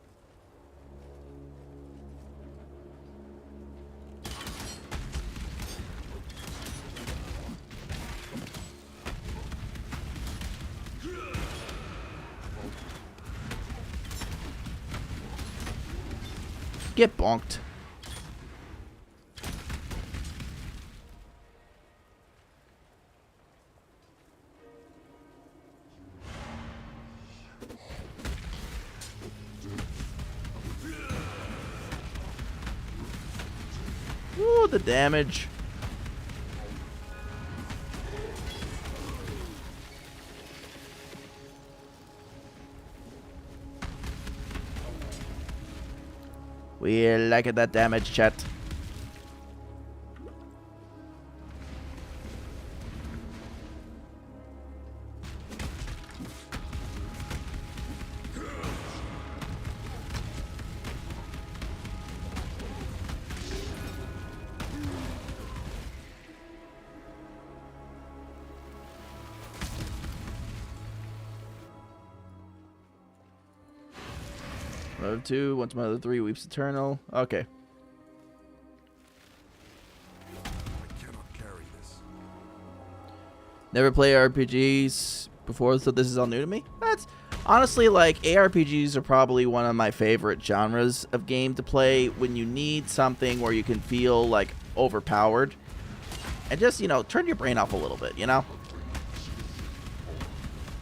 Speaker 1: Get bonked. Ooh, the damage. We like that damage, chat. Mother 2, once Mother 3 weeps eternal. Okay.
Speaker 4: I cannot carry this.
Speaker 1: Never play RPGs before, so this is all new to me. That's honestly, like, ARPGs are probably one of my favorite genres of game to play when you need something where you can feel like overpowered and just, you know, turn your brain off a little bit, you know?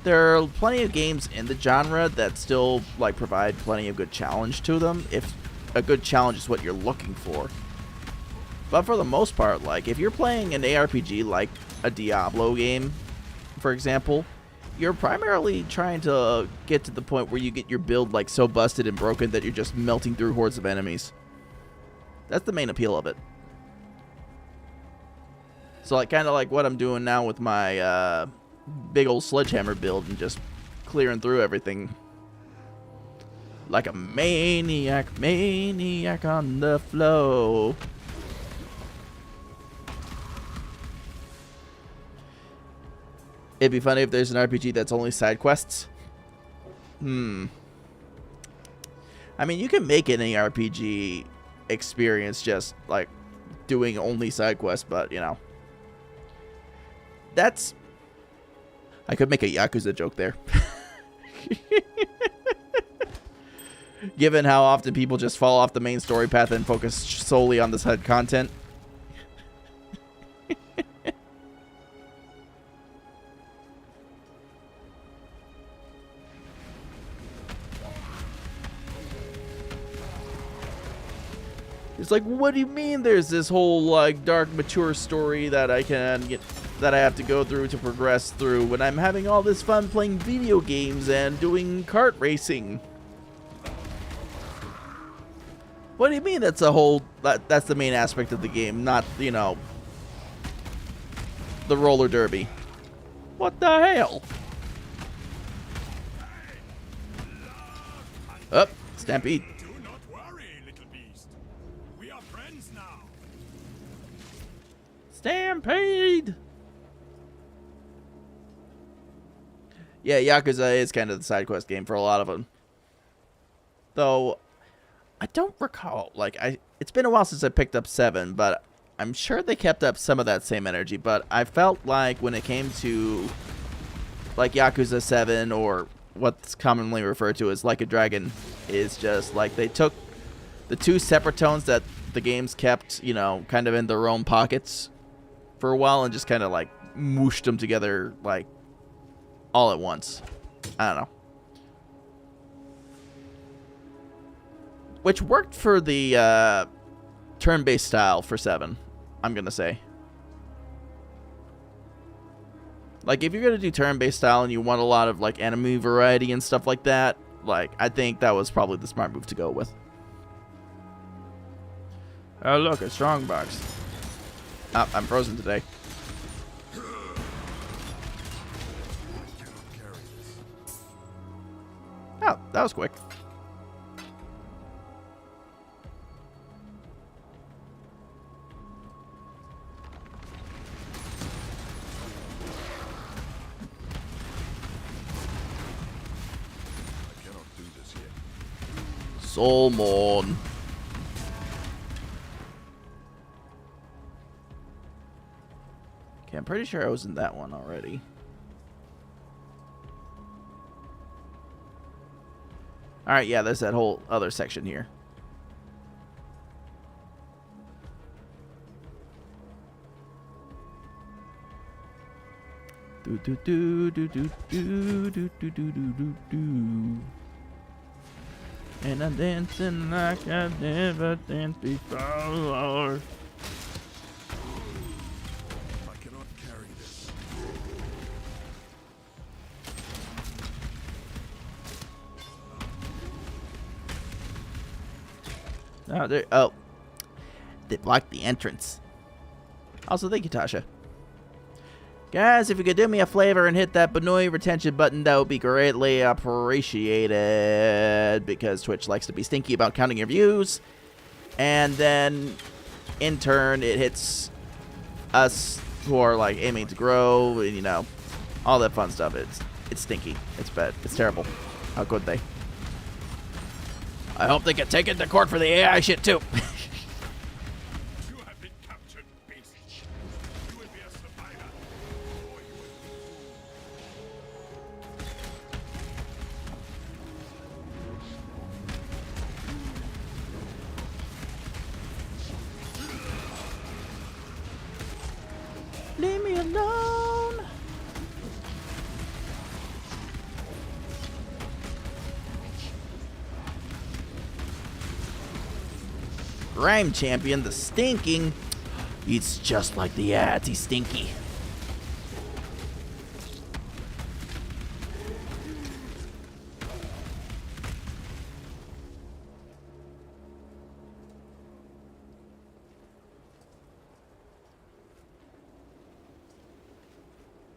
Speaker 1: There are plenty of games in the genre that still, like, provide plenty of good challenge to them, if a good challenge is what you're looking for. But for the most part, like, if you're playing an ARPG like a Diablo game, for example, you're primarily trying to get to the point where you get your build, like, so busted and broken that you're just melting through hordes of enemies. That's the main appeal of it. So, like, kind of like what I'm doing now with my, big old sledgehammer build and just clearing through everything like a maniac on the flow. It'd be funny if there's an RPG that's only side quests. I mean, you can make an RPG experience just like doing only side quests, but you know, that's, I could make a Yakuza joke there. Given how often people just fall off the main story path and focus solely on the side content. It's like, what do you mean there's this whole, like, dark, mature story that I have to go through to progress through when I'm having all this fun playing video games and doing kart racing? What do you mean that's that's the main aspect of the game, not, you know, the roller derby? What the hell? Up, Stampede.
Speaker 4: Do not worry, little beast. We are friends now.
Speaker 1: Stampede! Yeah, Yakuza is kind of the side quest game for a lot of them. Though, I don't recall, like, it's been a while since I picked up 7, but I'm sure they kept up some of that same energy, but I felt like when it came to, like, Yakuza 7, or what's commonly referred to as Like a Dragon, is just, like, they took the two separate tones that the games kept, you know, kind of in their own pockets for a while and just kind of, like, mooshed them together, like, all at once. I don't know. Which worked for the turn-based style for 7, I'm going to say. Like, if you're going to do turn-based style and you want a lot of, like, enemy variety and stuff like that, like, I think that was probably the smart move to go with. Oh, look, a strong box. Oh, I'm frozen today. Oh, that was quick. Soulmon. Okay, I'm pretty sure I was in that one already. Alright, yeah, there's that whole other section here. Do do do do do do do do do do do. And I'm dancing like I've never danced before.
Speaker 4: I cannot carry this.
Speaker 1: Oh, there. Oh, they blocked the entrance. Also, thank you, Tasha. Guys, if you could do me a favor and hit that Banoi retention button, that would be greatly appreciated, because Twitch likes to be stinky about counting your views. And then, in turn, it hits us who are, like, aiming to grow, and, you know, all that fun stuff. It's stinky. It's bad. It's terrible. How could they? I hope they can take it to court for the AI shit, too.
Speaker 4: You have been captured, beast. You will be a survivor. Or you will
Speaker 1: Leave me alone. Grime champion, the stinking. It's just like the ads. He's stinky.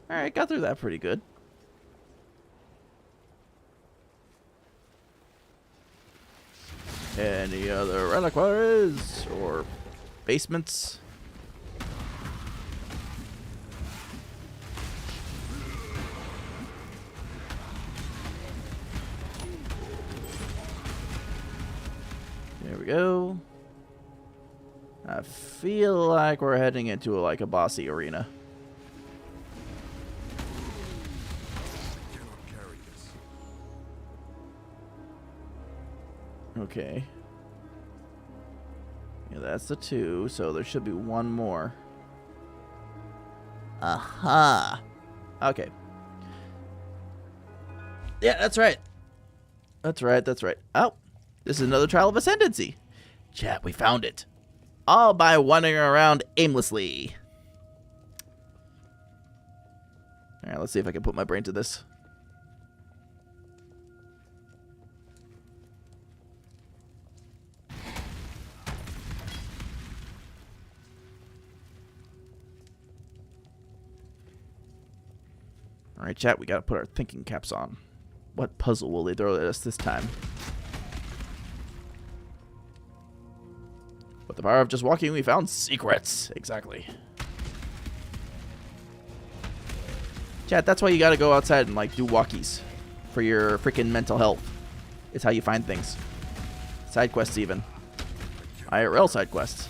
Speaker 1: Alright, got through that pretty good. Any other reliquaries or basements? There we go. I feel like we're heading into like a bossy arena. Okay. Yeah, that's the 2, so there should be one more. Aha. Okay. Yeah, that's right. That's right. Oh, this is another Trial of Ascendancy. Chat, we found it. all by wandering around aimlessly. Alright, let's see if I can put my brain to this. Alright, chat, we gotta put our thinking caps on. What puzzle will they throw at us this time? With the power of just walking, we found secrets. Exactly. Chat, that's why you gotta go outside and, like, do walkies. For your freaking mental health. It's how you find things. Side quests, even. IRL side quests.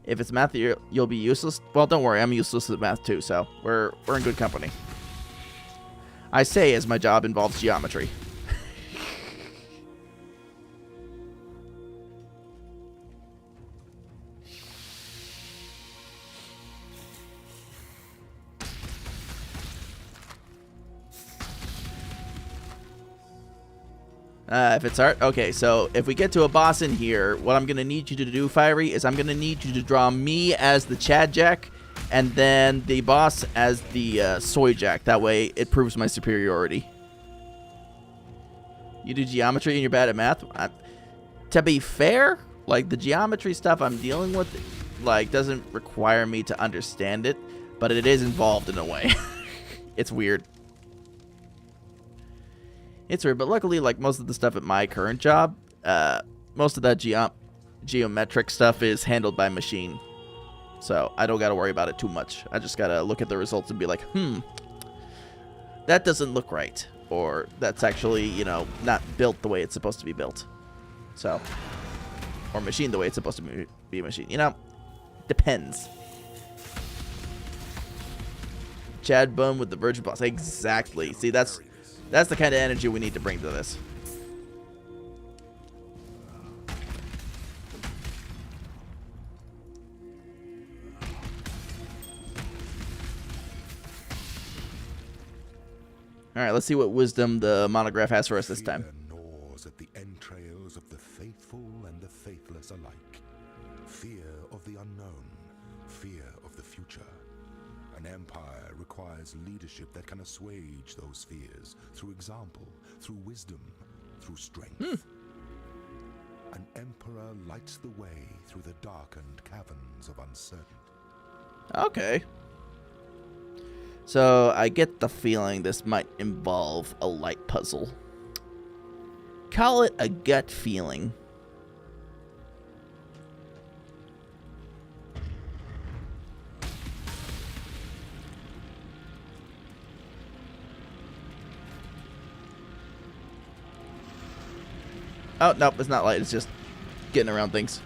Speaker 1: If it's math, you'll be useless. Well, don't worry, I'm useless at math too, so we're in good company. I say as my job involves geometry. If it's art, okay, so if we get to a boss in here, what I'm going to need you to do, Fiery, is I'm going to need you to draw me as the Chad Jack, and then the boss as the Soy Jack. That way, it proves my superiority. You do geometry and you're bad at math? To be fair, like, the geometry stuff I'm dealing with, like, doesn't require me to understand it, but it is involved in a way. It's weird. It's weird, but luckily, like, most of the stuff at my current job, most of that geometric stuff is handled by machine. So I don't got to worry about it too much. I just got to look at the results and be like, that doesn't look right. Or that's actually, you know, not built the way it's supposed to be built. So, or machined the way it's supposed to be machined. You know, depends. Chad Bum with the Virgin Boss. Exactly. See, that's the kind of energy we need to bring to this. Alright, let's see what wisdom the monograph has for us this time.
Speaker 9: Fear gnaws at the entrails of the faithful and the faithless alike. Fear of the unknown. Fear of the future. An empire requires leadership that can assuage those fears through example, through wisdom, through strength. An emperor lights the way through the darkened caverns of uncertainty.
Speaker 1: Okay. So, I get the feeling this might involve a light puzzle. Call it a gut feeling. Oh, nope, it's not light. It's just getting around things.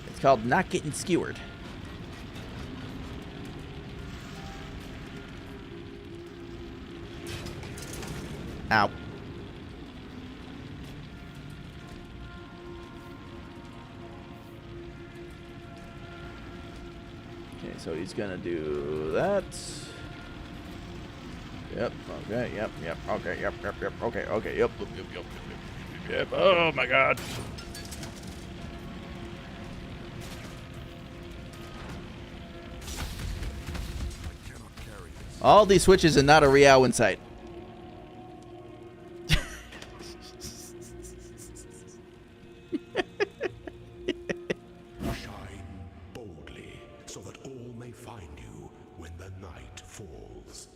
Speaker 1: It's called not getting skewered. Ow. Okay, so he's gonna do that. Yep, okay, yep, okay, yep, okay, yep, oh my god. All these switches and not a Riao in sight.
Speaker 9: Shine boldly so that all may find you when the night falls.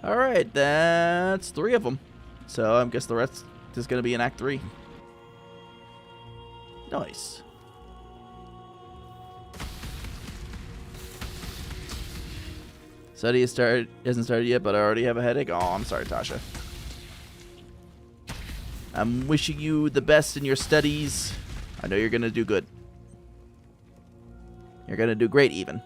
Speaker 1: Alright, that's 3 of them. So I guess the rest is going to be in Act 3. Nice. Study hasn't started yet, but I already have a headache. Oh, I'm sorry, Tasha. I'm wishing you the best in your studies. I know you're going to do good. You're going to do great, even.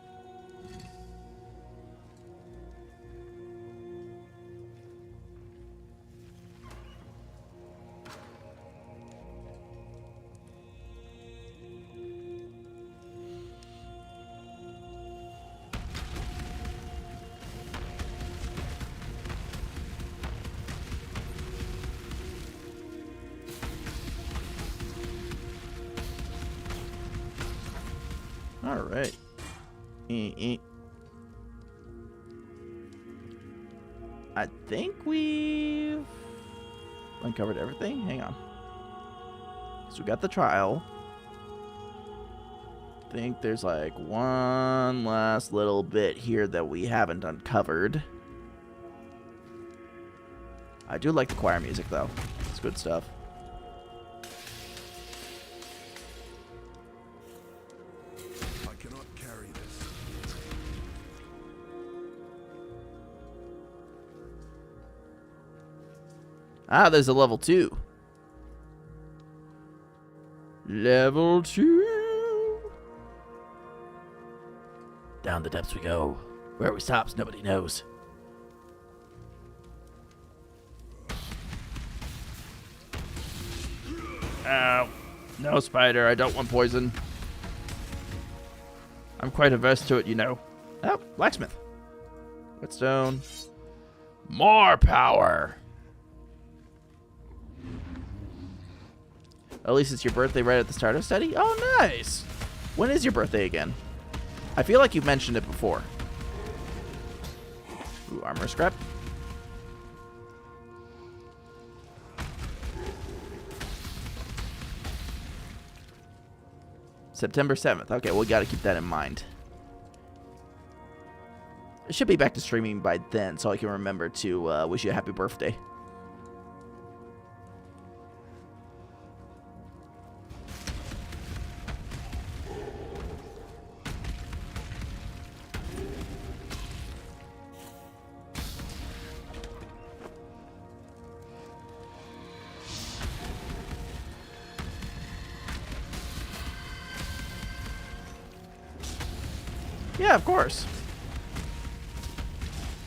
Speaker 1: right. I think we've uncovered everything. Hang on. So we got the trial. I think there's like one last little bit here that we haven't uncovered. I do like the choir music though. It's good stuff.
Speaker 4: I cannot carry this.
Speaker 1: Ah, there's a level 2. Level 2. Down the depths we go. Where we stops, nobody knows. Ow. No, spider. I don't want poison. I'm quite averse to it, you know. Oh, blacksmith. Whetstone. More power. At least it's your birthday right at the start of study? Oh, nice. When is your birthday again? I feel like you've mentioned it before. Ooh, armor scrap. September 7th. Okay, we got to keep that in mind. I should be back to streaming by then, so I can remember to wish you a happy birthday. Yeah, of course.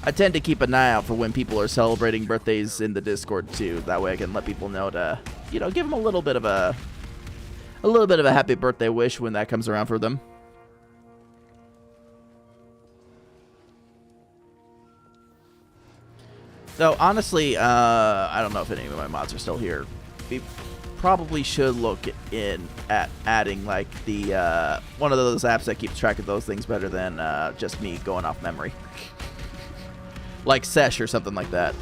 Speaker 1: I tend to keep an eye out for when people are celebrating birthdays in the Discord too. That way I can let people know to, you know, give them a little bit of a happy birthday wish when that comes around for them. So honestly, I don't know if any of my mods are still here. We probably should look in at adding like the one of those apps that keeps track of those things better than just me going off memory. Like Sesh or something like that.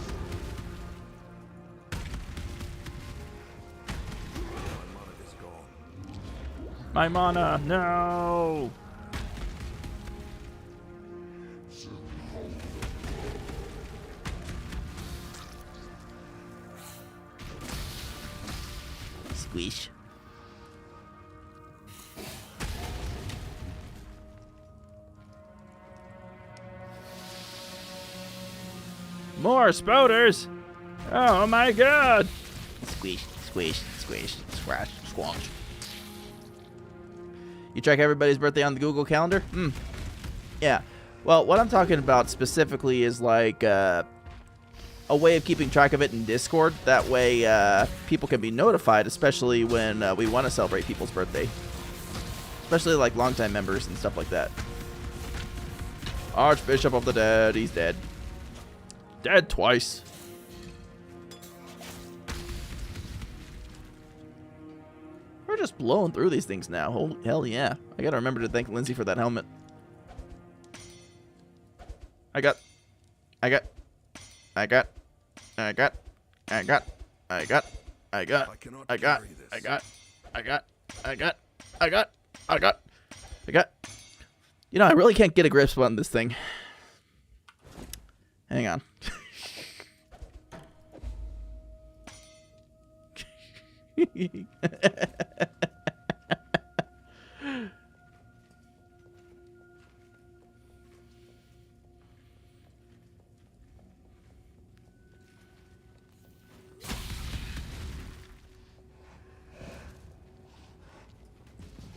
Speaker 1: My mana, no! Squish. More spouters! Oh my god! Squish, squish, squish, scratch, squanch. You track everybody's birthday on the Google Calendar? Yeah. Well, what I'm talking about specifically is like a way of keeping track of it in Discord. That way people can be notified, especially when we want to celebrate people's birthday. Especially like longtime members and stuff like that. Archbishop of the Dead, he's dead. Dead twice. We're just blowing through these things now. Holy hell yeah. I gotta remember to thank Lindsay for that helmet. I got. You know, I really can't get a grip on this thing. Hang on.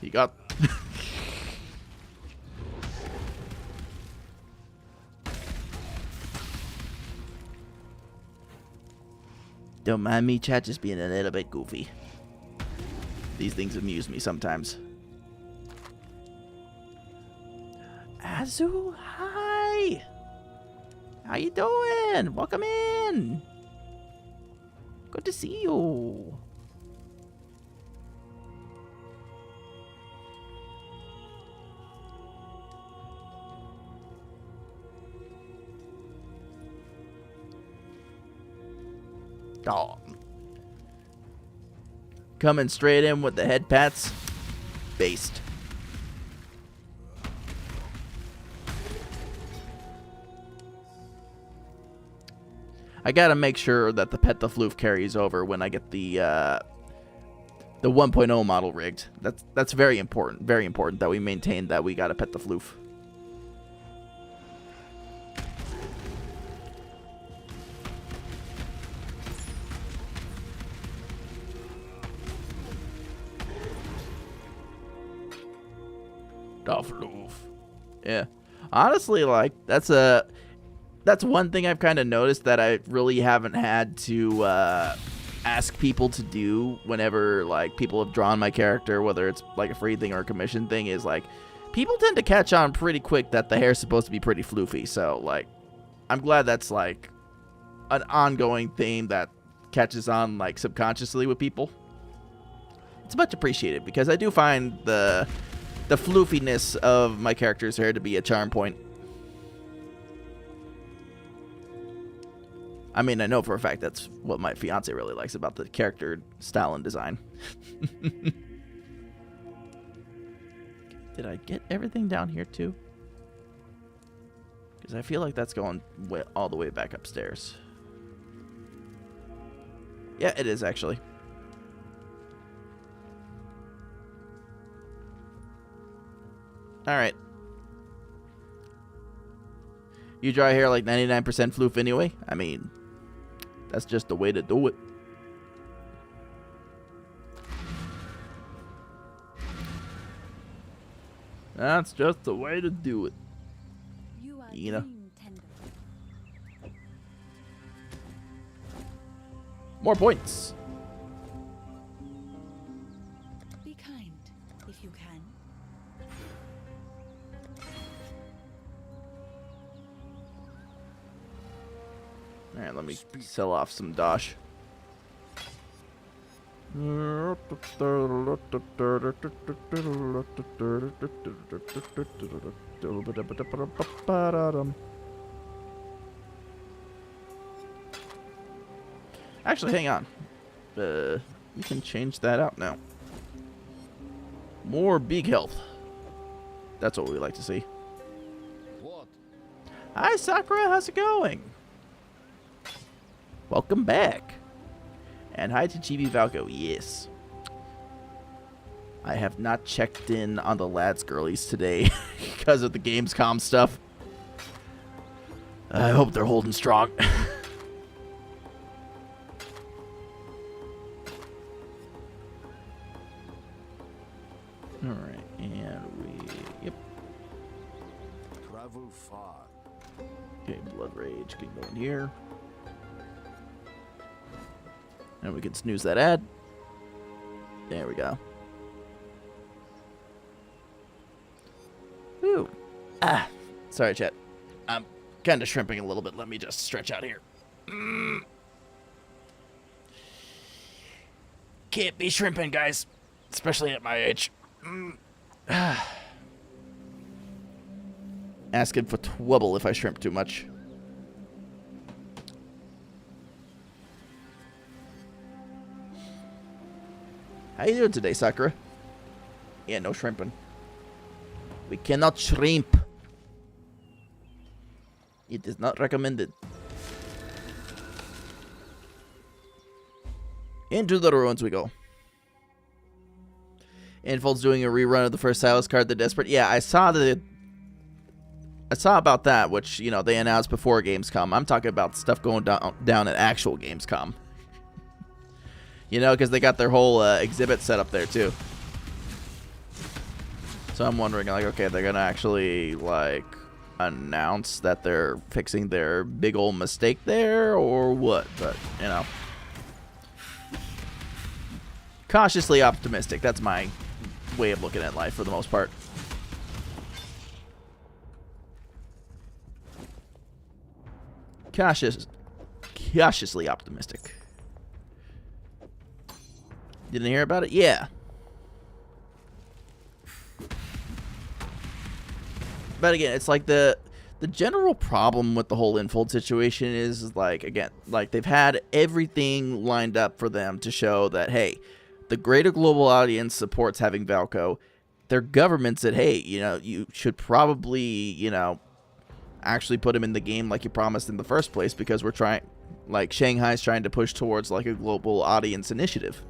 Speaker 1: He got... Don't mind me, chat, just being a little bit goofy. These things amuse me sometimes. Azu, hi! How you doing? Welcome in! Good to see you. Oh. Coming straight in with the head pats. Based. I gotta make sure that the Pet the Floof carries over when I get the 1.0 model rigged. That's very important. Very important that we maintain that we got a Pet the Floof. The Floof. Yeah. Honestly, like, that's one thing I've kind of noticed that I really haven't had to ask people to do whenever, like, people have drawn my character, whether it's, like, a free thing or a commission thing, is, like, people tend to catch on pretty quick that the hair's supposed to be pretty floofy. So, like, I'm glad that's, like, an ongoing theme that catches on, like, subconsciously with people. It's much appreciated because I do find the floofiness of my character's hair to be a charm point. I mean, I know for a fact that's what my fiance really likes about the character style and design. Did I get everything down here too? Because I feel like that's going all the way back upstairs. Yeah, it is actually. Alright. You dry hair like 99% floof anyway? I mean, that's just the way to do it. That's just the way to do it. You know. More points.
Speaker 10: Be kind, if you can.
Speaker 1: Alright, let me sell off some dosh. Actually, hang on. We can change that out now. More big health. That's what we like to see.
Speaker 10: What?
Speaker 1: Hi, Sakura. How's it going? Welcome back. And hi to Chibi Valko. Yes. I have not checked in on the lads girlies today because of the Gamescom stuff. I hope they're holding strong. Alright, and yep.
Speaker 10: Travel far.
Speaker 1: Okay, Blood Rage can go in here. And we can snooze that ad. There we go. Ooh. Ah. Sorry, chat. I'm kind of shrimping a little bit. Let me just stretch out here. Can't be shrimping, guys. Especially at my age. Asking for trouble if I shrimp too much. How you doing today, Sakura? Yeah, no shrimping. We cannot shrimp. It is not recommended. Into the ruins we go. Infold's doing a rerun of the first Silas card, The Desperate. Yeah, I saw about that, which, you know, they announced before Gamescom. I'm talking about stuff going down at actual Gamescom. You know, because they got their whole exhibit set up there, too. So I'm wondering, like, okay, they're going to actually, like, announce that they're fixing their big old mistake there, or what? But, you know. Cautiously optimistic. That's my way of looking at life for the most part. Cautiously optimistic. Didn't hear about it? Yeah. But again, it's like the The general problem with the whole Infold situation is, like, again, like, they've had everything lined up for them to show that, hey, the greater global audience supports having Valco. Their government said, hey, you know, you should probably, you know, actually put him in the game like you promised in the first place, because we're trying, like, Shanghai's trying to push towards, like, a global audience initiative.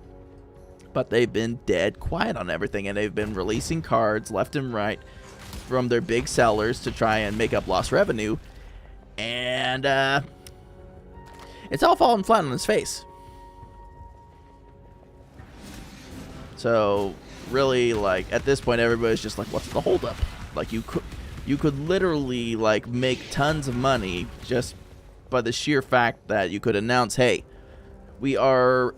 Speaker 1: But they've been dead quiet on everything, and they've been releasing cards left and right from their big sellers to try and make up lost revenue. And it's all falling flat on its face. So really, like, at this point, everybody's just like, what's the holdup? Like, you could literally, like, make tons of money just by the sheer fact that you could announce, hey, we are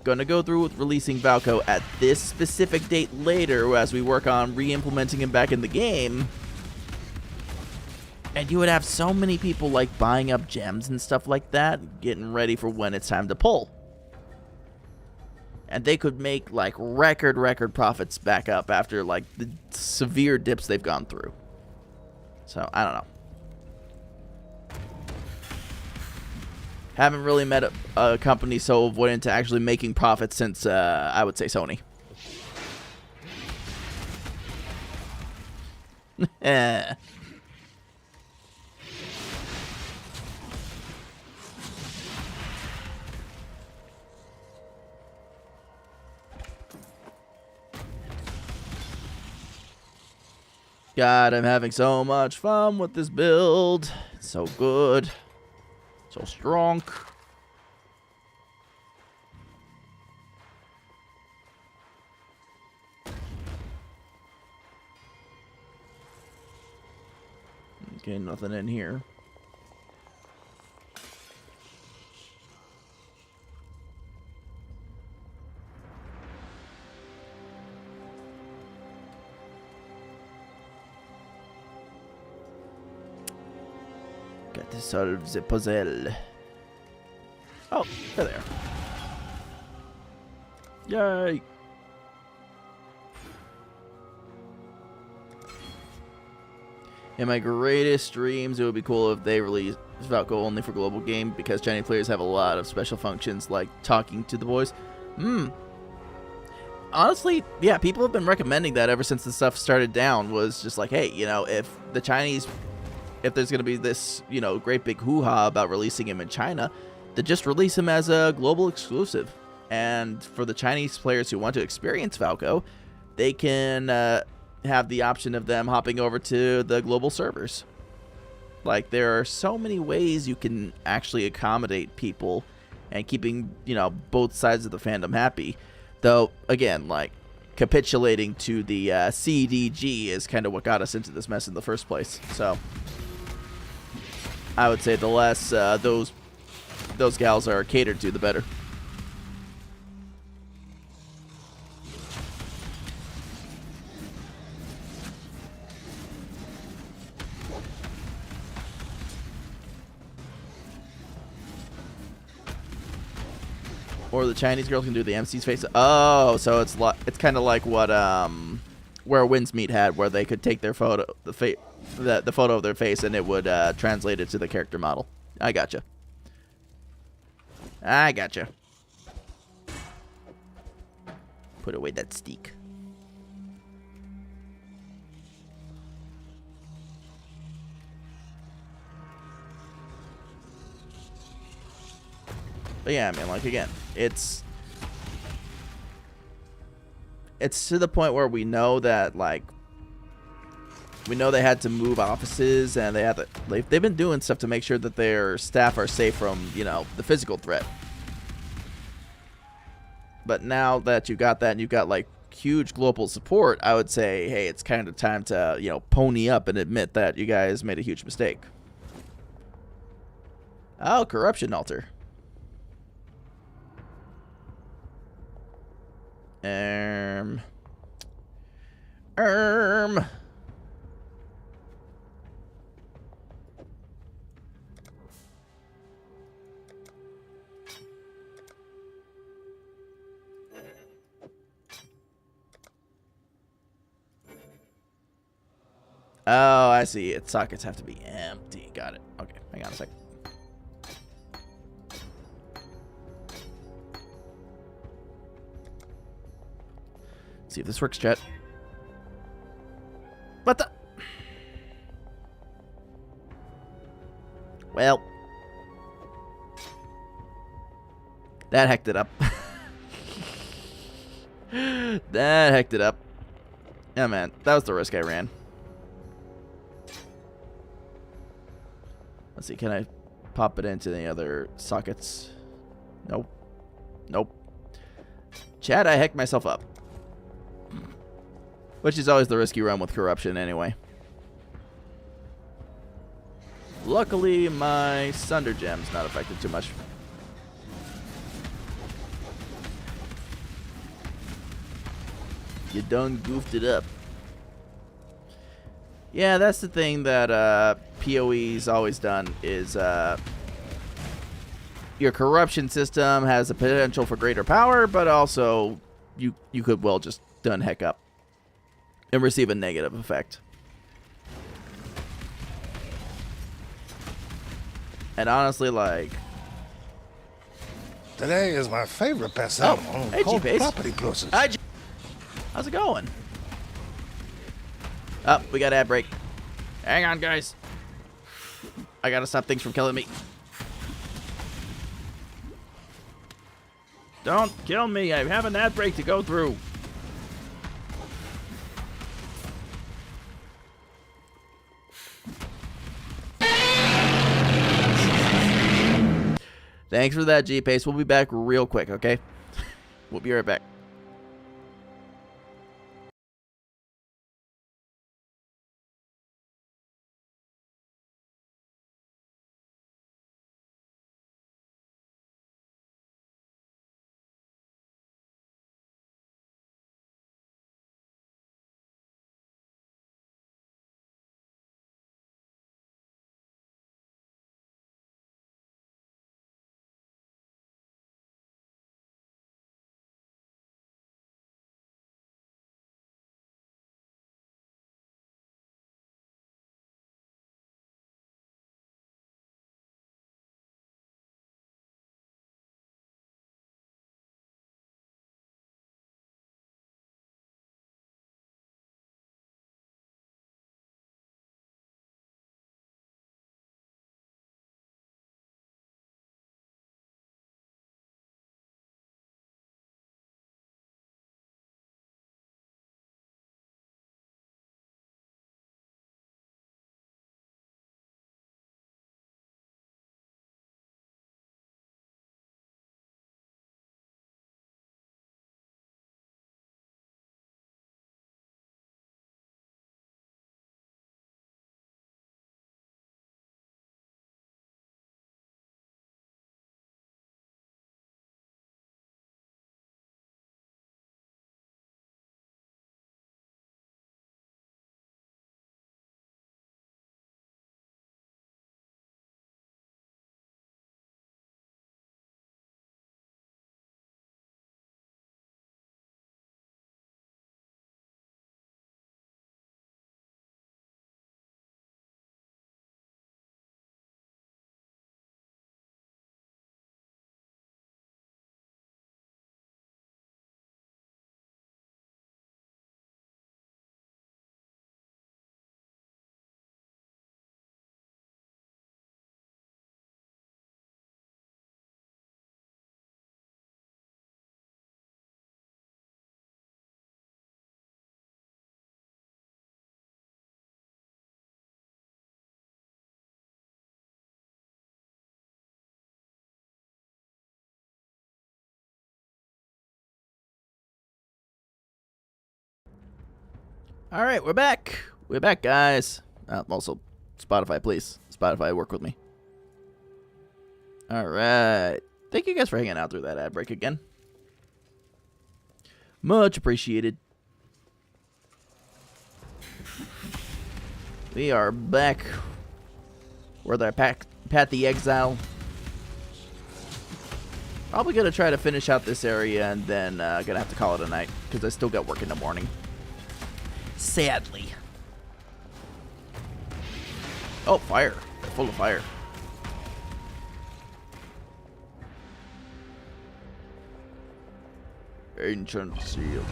Speaker 1: going to go through with releasing Valco at this specific date later as we work on re-implementing him back in the game. And you would have so many people, like, buying up gems and stuff like that, getting ready for when it's time to pull. And they could make, like, record profits back up after, like, the severe dips they've gone through. So, I don't know. Haven't really met a company so avoidant to actually making profits since, I would say, Sony. God, I'm having so much fun with this build. It's so good. So strong. Okay, nothing in here. Got to solve the puzzle. Oh, there they are. Yay! In my greatest dreams, it would be cool if they released Valco only for global game, because Chinese players have a lot of special functions like talking to the boys. Honestly, yeah, people have been recommending that ever since the stuff started down. Was just like, hey, you know, if there's going to be this, you know, great big hoo-ha about releasing him in China, then just release him as a global exclusive. And for the Chinese players who want to experience Valco, they can have the option of them hopping over to the global servers. Like, there are so many ways you can actually accommodate people and keeping, you know, both sides of the fandom happy. Though, again, like, capitulating to the CDG is kind of what got us into this mess in the first place. So I would say the less those gals are catered to, the better. Or the Chinese girls can do the MC's face. Oh, so it's kind of like what where Windsmeet had, where they could take their photo, the photo of their face, and it would translate it to the character model. I gotcha. Put away that steak. But yeah, I mean, like, again, it's to the point where we know that, like, we know they had to move offices, and they've been doing stuff to make sure that their staff are safe from, you know, the physical threat. But now that you got that, and you've got, like, huge global support, I would say, hey, it's kind of time to, you know, pony up and admit that you guys made a huge mistake. Oh, corruption altar. Oh, I see. Its sockets have to be empty. Got it. Okay, hang on a sec. See if this works, chat. What the? Well, that hecked it up. That hecked it up. Yeah, man, that was the risk I ran. Let's see, can I pop it into any other sockets? Nope. Nope. Chat, I hecked myself up. Which is always the risk you run with corruption anyway. Luckily, my Sunder Gem's not affected too much. You done goofed it up. Yeah, that's the thing that PoE's always done is your corruption system has a potential for greater power, but also you could well just done heck up and receive a negative effect. And honestly, like,
Speaker 7: today is my favorite pastime.
Speaker 1: Hey,
Speaker 7: called
Speaker 1: G-Pace.
Speaker 7: property pluses.
Speaker 1: Hi, how's it going? Oh, we got ad break. Hang on, guys. I gotta stop things from killing me. Don't kill me. I have an ad break to go through. Thanks for that, G-Pace. We'll be back real quick, okay? We'll be right back. All right, we're back. We're back, guys. Also, Spotify, please. Spotify, work with me. All right. Thank you guys for hanging out through that ad break again. Much appreciated. We are back. We're there, Pat the Exile. Probably gonna try to finish out this area and then gonna have to call it a night because I still got work in the morning. Sadly. Oh, fire. They're full of fire. Ancient seal.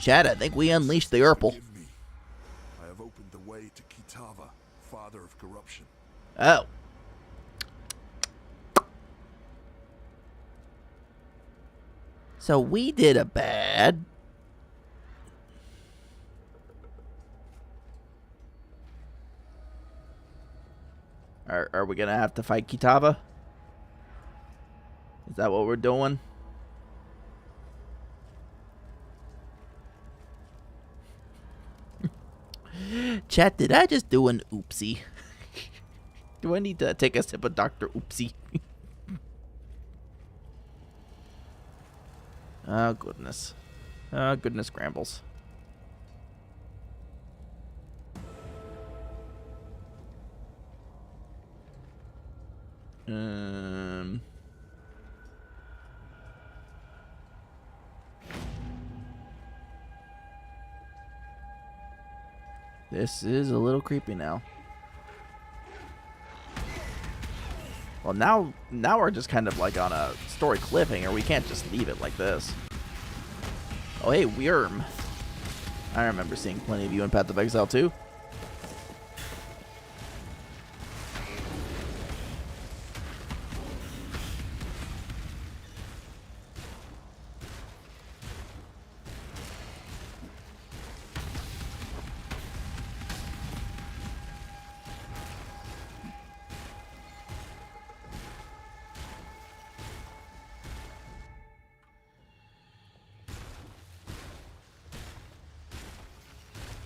Speaker 1: Chad, I think we unleashed the Urple.
Speaker 4: Forgive me. I have opened the way to Kitava, father of corruption.
Speaker 1: Oh. So we did a bad. Are we gonna have to fight Kitava? Is that what we're doing? Chat, did I just do an oopsie? Do I need to take a sip of Dr. Oopsie? Oh, goodness. Oh, goodness scrambles. This is a little creepy now. Well, now we're just kind of like on a story cliffhanger. We can't just leave it like this. Oh, hey, Worm. I remember seeing plenty of you in Path of Exile too.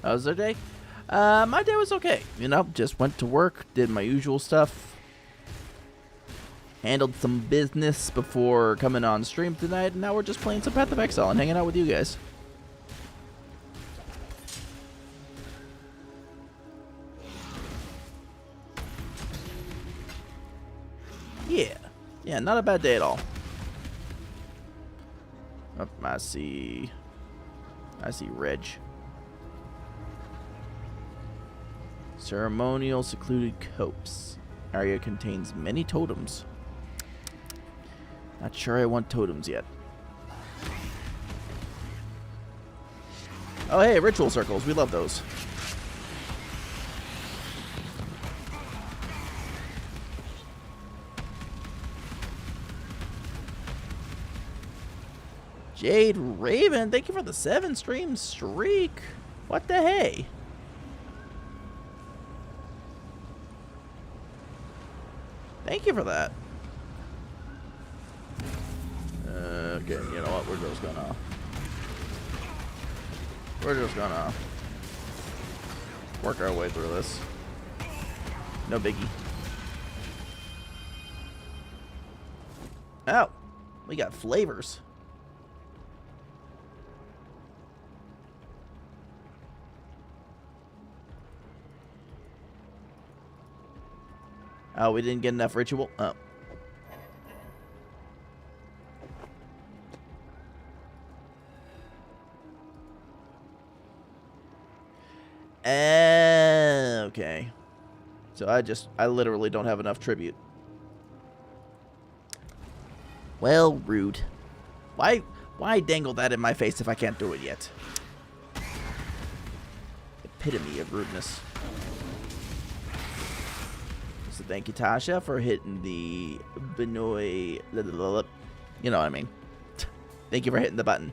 Speaker 1: How was their day? My day was okay. You know, just went to work, did my usual stuff. Handled some business before coming on stream tonight, and now we're just playing some Path of Exile and hanging out with you guys. Yeah, not a bad day at all. Oh, I see Reg. Ceremonial secluded copse. Area contains many totems. Not sure I want totems yet. Oh, hey, ritual circles. We love those. Jade Raven, thank you for the 7 stream streak. What the hey? Thank you for that. Okay, you know what? We're just gonna work our way through this. No biggie. Oh, we got flavors. Oh, we didn't get enough ritual. Oh. Okay. So I literally don't have enough tribute. Well, rude. Why dangle that in my face if I can't do it yet? Epitome of rudeness. So thank you, Tasha, for hitting the Benoy. You know what I mean. Thank you for hitting the button.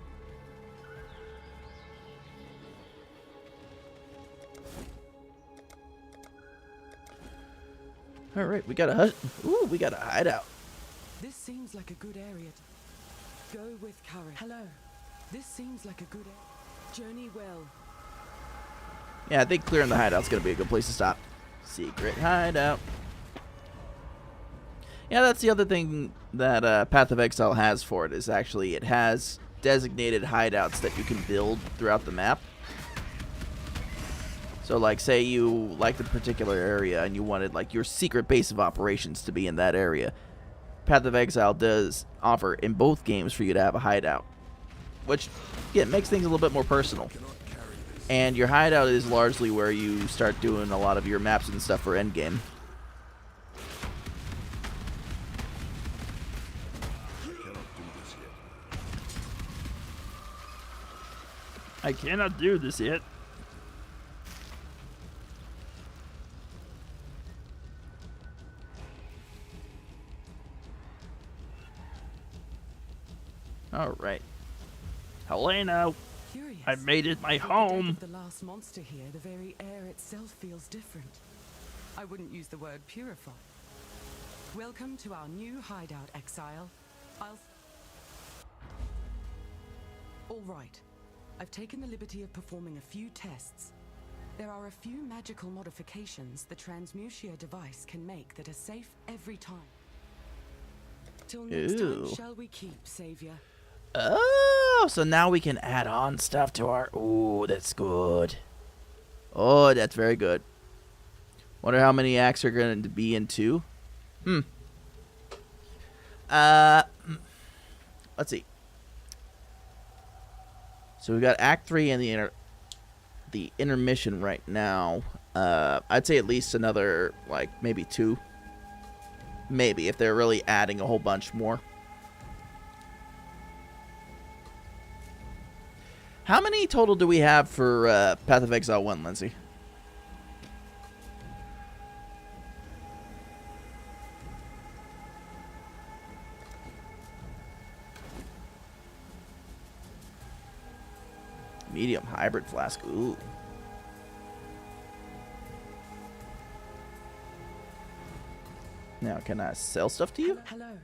Speaker 1: All right, we got a we got a hideout.
Speaker 8: This seems like a good area to go with courage. Hello. This seems like a good journey well.
Speaker 1: Yeah, I think clearing the hideout's gonna be a good place to stop. Secret hideout. Yeah, that's the other thing that Path of Exile has for it, is actually it has designated hideouts that you can build throughout the map. So, like, say you liked a particular area and you wanted, like, your secret base of operations to be in that area. Path of Exile does offer in both games for you to have a hideout, which, yeah, makes things a little bit more personal. And your hideout is largely where you start doing a lot of your maps and stuff for endgame.
Speaker 11: I cannot do this yet.
Speaker 1: All right.
Speaker 11: Helena,
Speaker 8: Curious.
Speaker 11: I made it my
Speaker 8: With the death
Speaker 11: home.
Speaker 8: of the last monster here, the very air itself feels different. I wouldn't use the word purify. Welcome to our new hideout, Exile. All right. I've taken the liberty of performing a few tests. There are a few magical modifications the Transmutia device can make that are safe every time. Till next
Speaker 1: Ooh.
Speaker 8: time, shall we keep, Savior?
Speaker 1: Oh, so now we can add on stuff to our... Ooh, that's good. Oh, that's very good. Wonder how many acts are going to be in 2. Let's see. So we got Act 3 and the intermission right now. I'd say at least another, like, maybe 2. Maybe, if they're really adding a whole bunch more. How many total do we have for Path of Exile 1, Lindsay? Medium hybrid flask. Ooh. Now, can I sell stuff to you?
Speaker 8: Hello.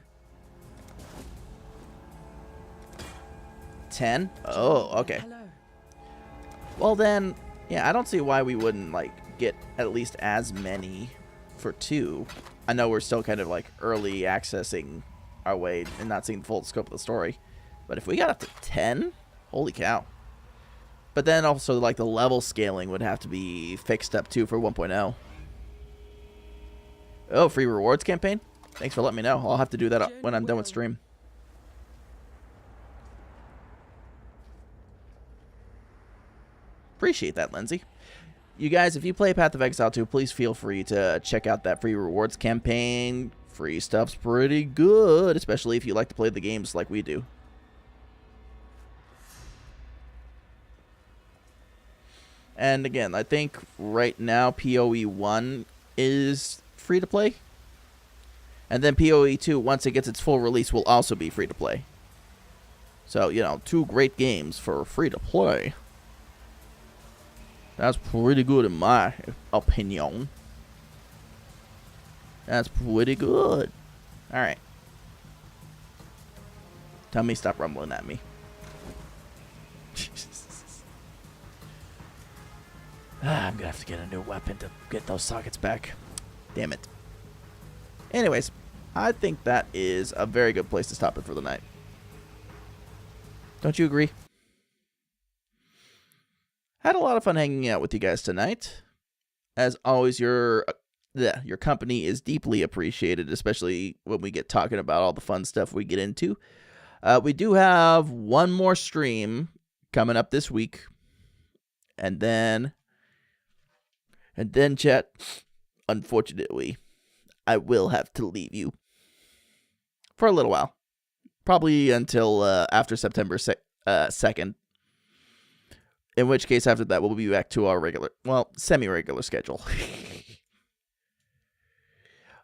Speaker 1: 10? Oh, okay.
Speaker 8: Hello.
Speaker 1: Well then, yeah, I don't see why we wouldn't, like, get at least as many for 2. I know we're still kind of, like, early accessing our way and not seeing the full scope of the story. But if we got up to 10, holy cow. But then also, like, the level scaling would have to be fixed up, too, for 1.0. Oh, free rewards campaign? Thanks for letting me know. I'll have to do that when I'm done with stream. Appreciate that, Lindsay. You guys, if you play Path of Exile 2, please feel free to check out that free rewards campaign. Free stuff's pretty good, especially if you like to play the games like we do. And again, I think right now PoE 1 is free to play. And then PoE 2, once it gets its full release, will also be free to play. So, you know, 2 great games for free to play. That's pretty good in my opinion. That's pretty good. Alright. Tell me stop rumbling at me. I'm gonna have to get a new weapon to get those sockets back. Damn it. Anyways, I think that is a very good place to stop it for the night. Don't you agree? Had a lot of fun hanging out with you guys tonight. As always, your company is deeply appreciated, especially when we get talking about all the fun stuff we get into. We do have one more stream coming up this week. And then, chat, unfortunately, I will have to leave you for a little while. Probably until after September 2nd. In which case, after that, we'll be back to our regular, well, semi-regular schedule.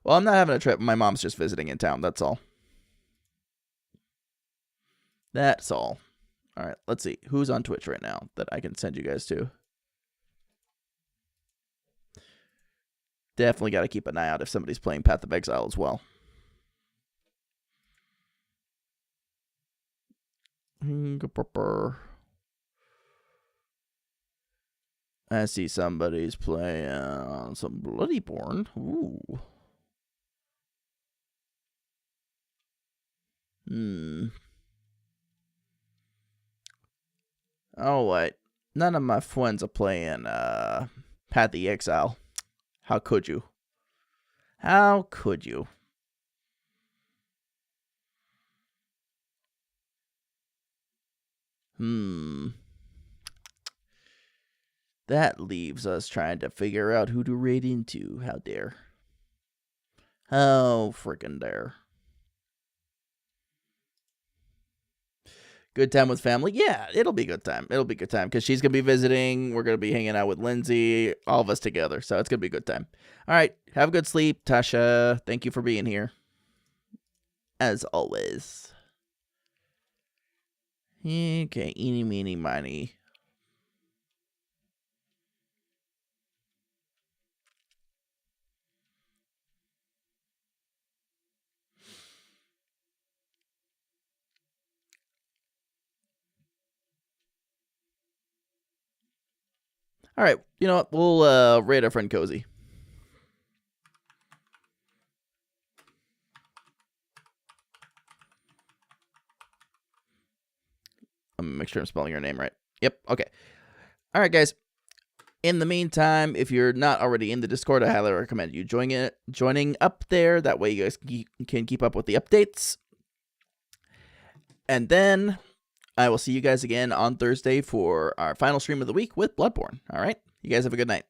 Speaker 1: Well, I'm not having a trip. My mom's just visiting in town. That's all. That's all. All right, let's see. Who's on Twitch right now that I can send you guys to? Definitely got to keep an eye out if somebody's playing Path of Exile as well. I see somebody's playing some Bloodyborn. Ooh. Oh, wait. None of my friends are playing Path of Exile. How could you? How could you? That leaves us trying to figure out who to raid into. How dare. How freaking dare. Good time with family? Yeah, it'll be a good time. It'll be a good time because she's going to be visiting. We're going to be hanging out with Lindsay, all of us together. So it's going to be a good time. All right. Have a good sleep, Tasha. Thank you for being here. As always. Okay, eeny, meeny, miny. All right, you know what? We'll raid our friend Cozy. I'm gonna make sure I'm spelling your name right. Yep, okay. All right, guys. In the meantime, if you're not already in the Discord, I highly recommend you joining up there. That way you guys can keep up with the updates. And then I will see you guys again on Thursday for our final stream of the week with Bloodborne. All right? You guys have a good night.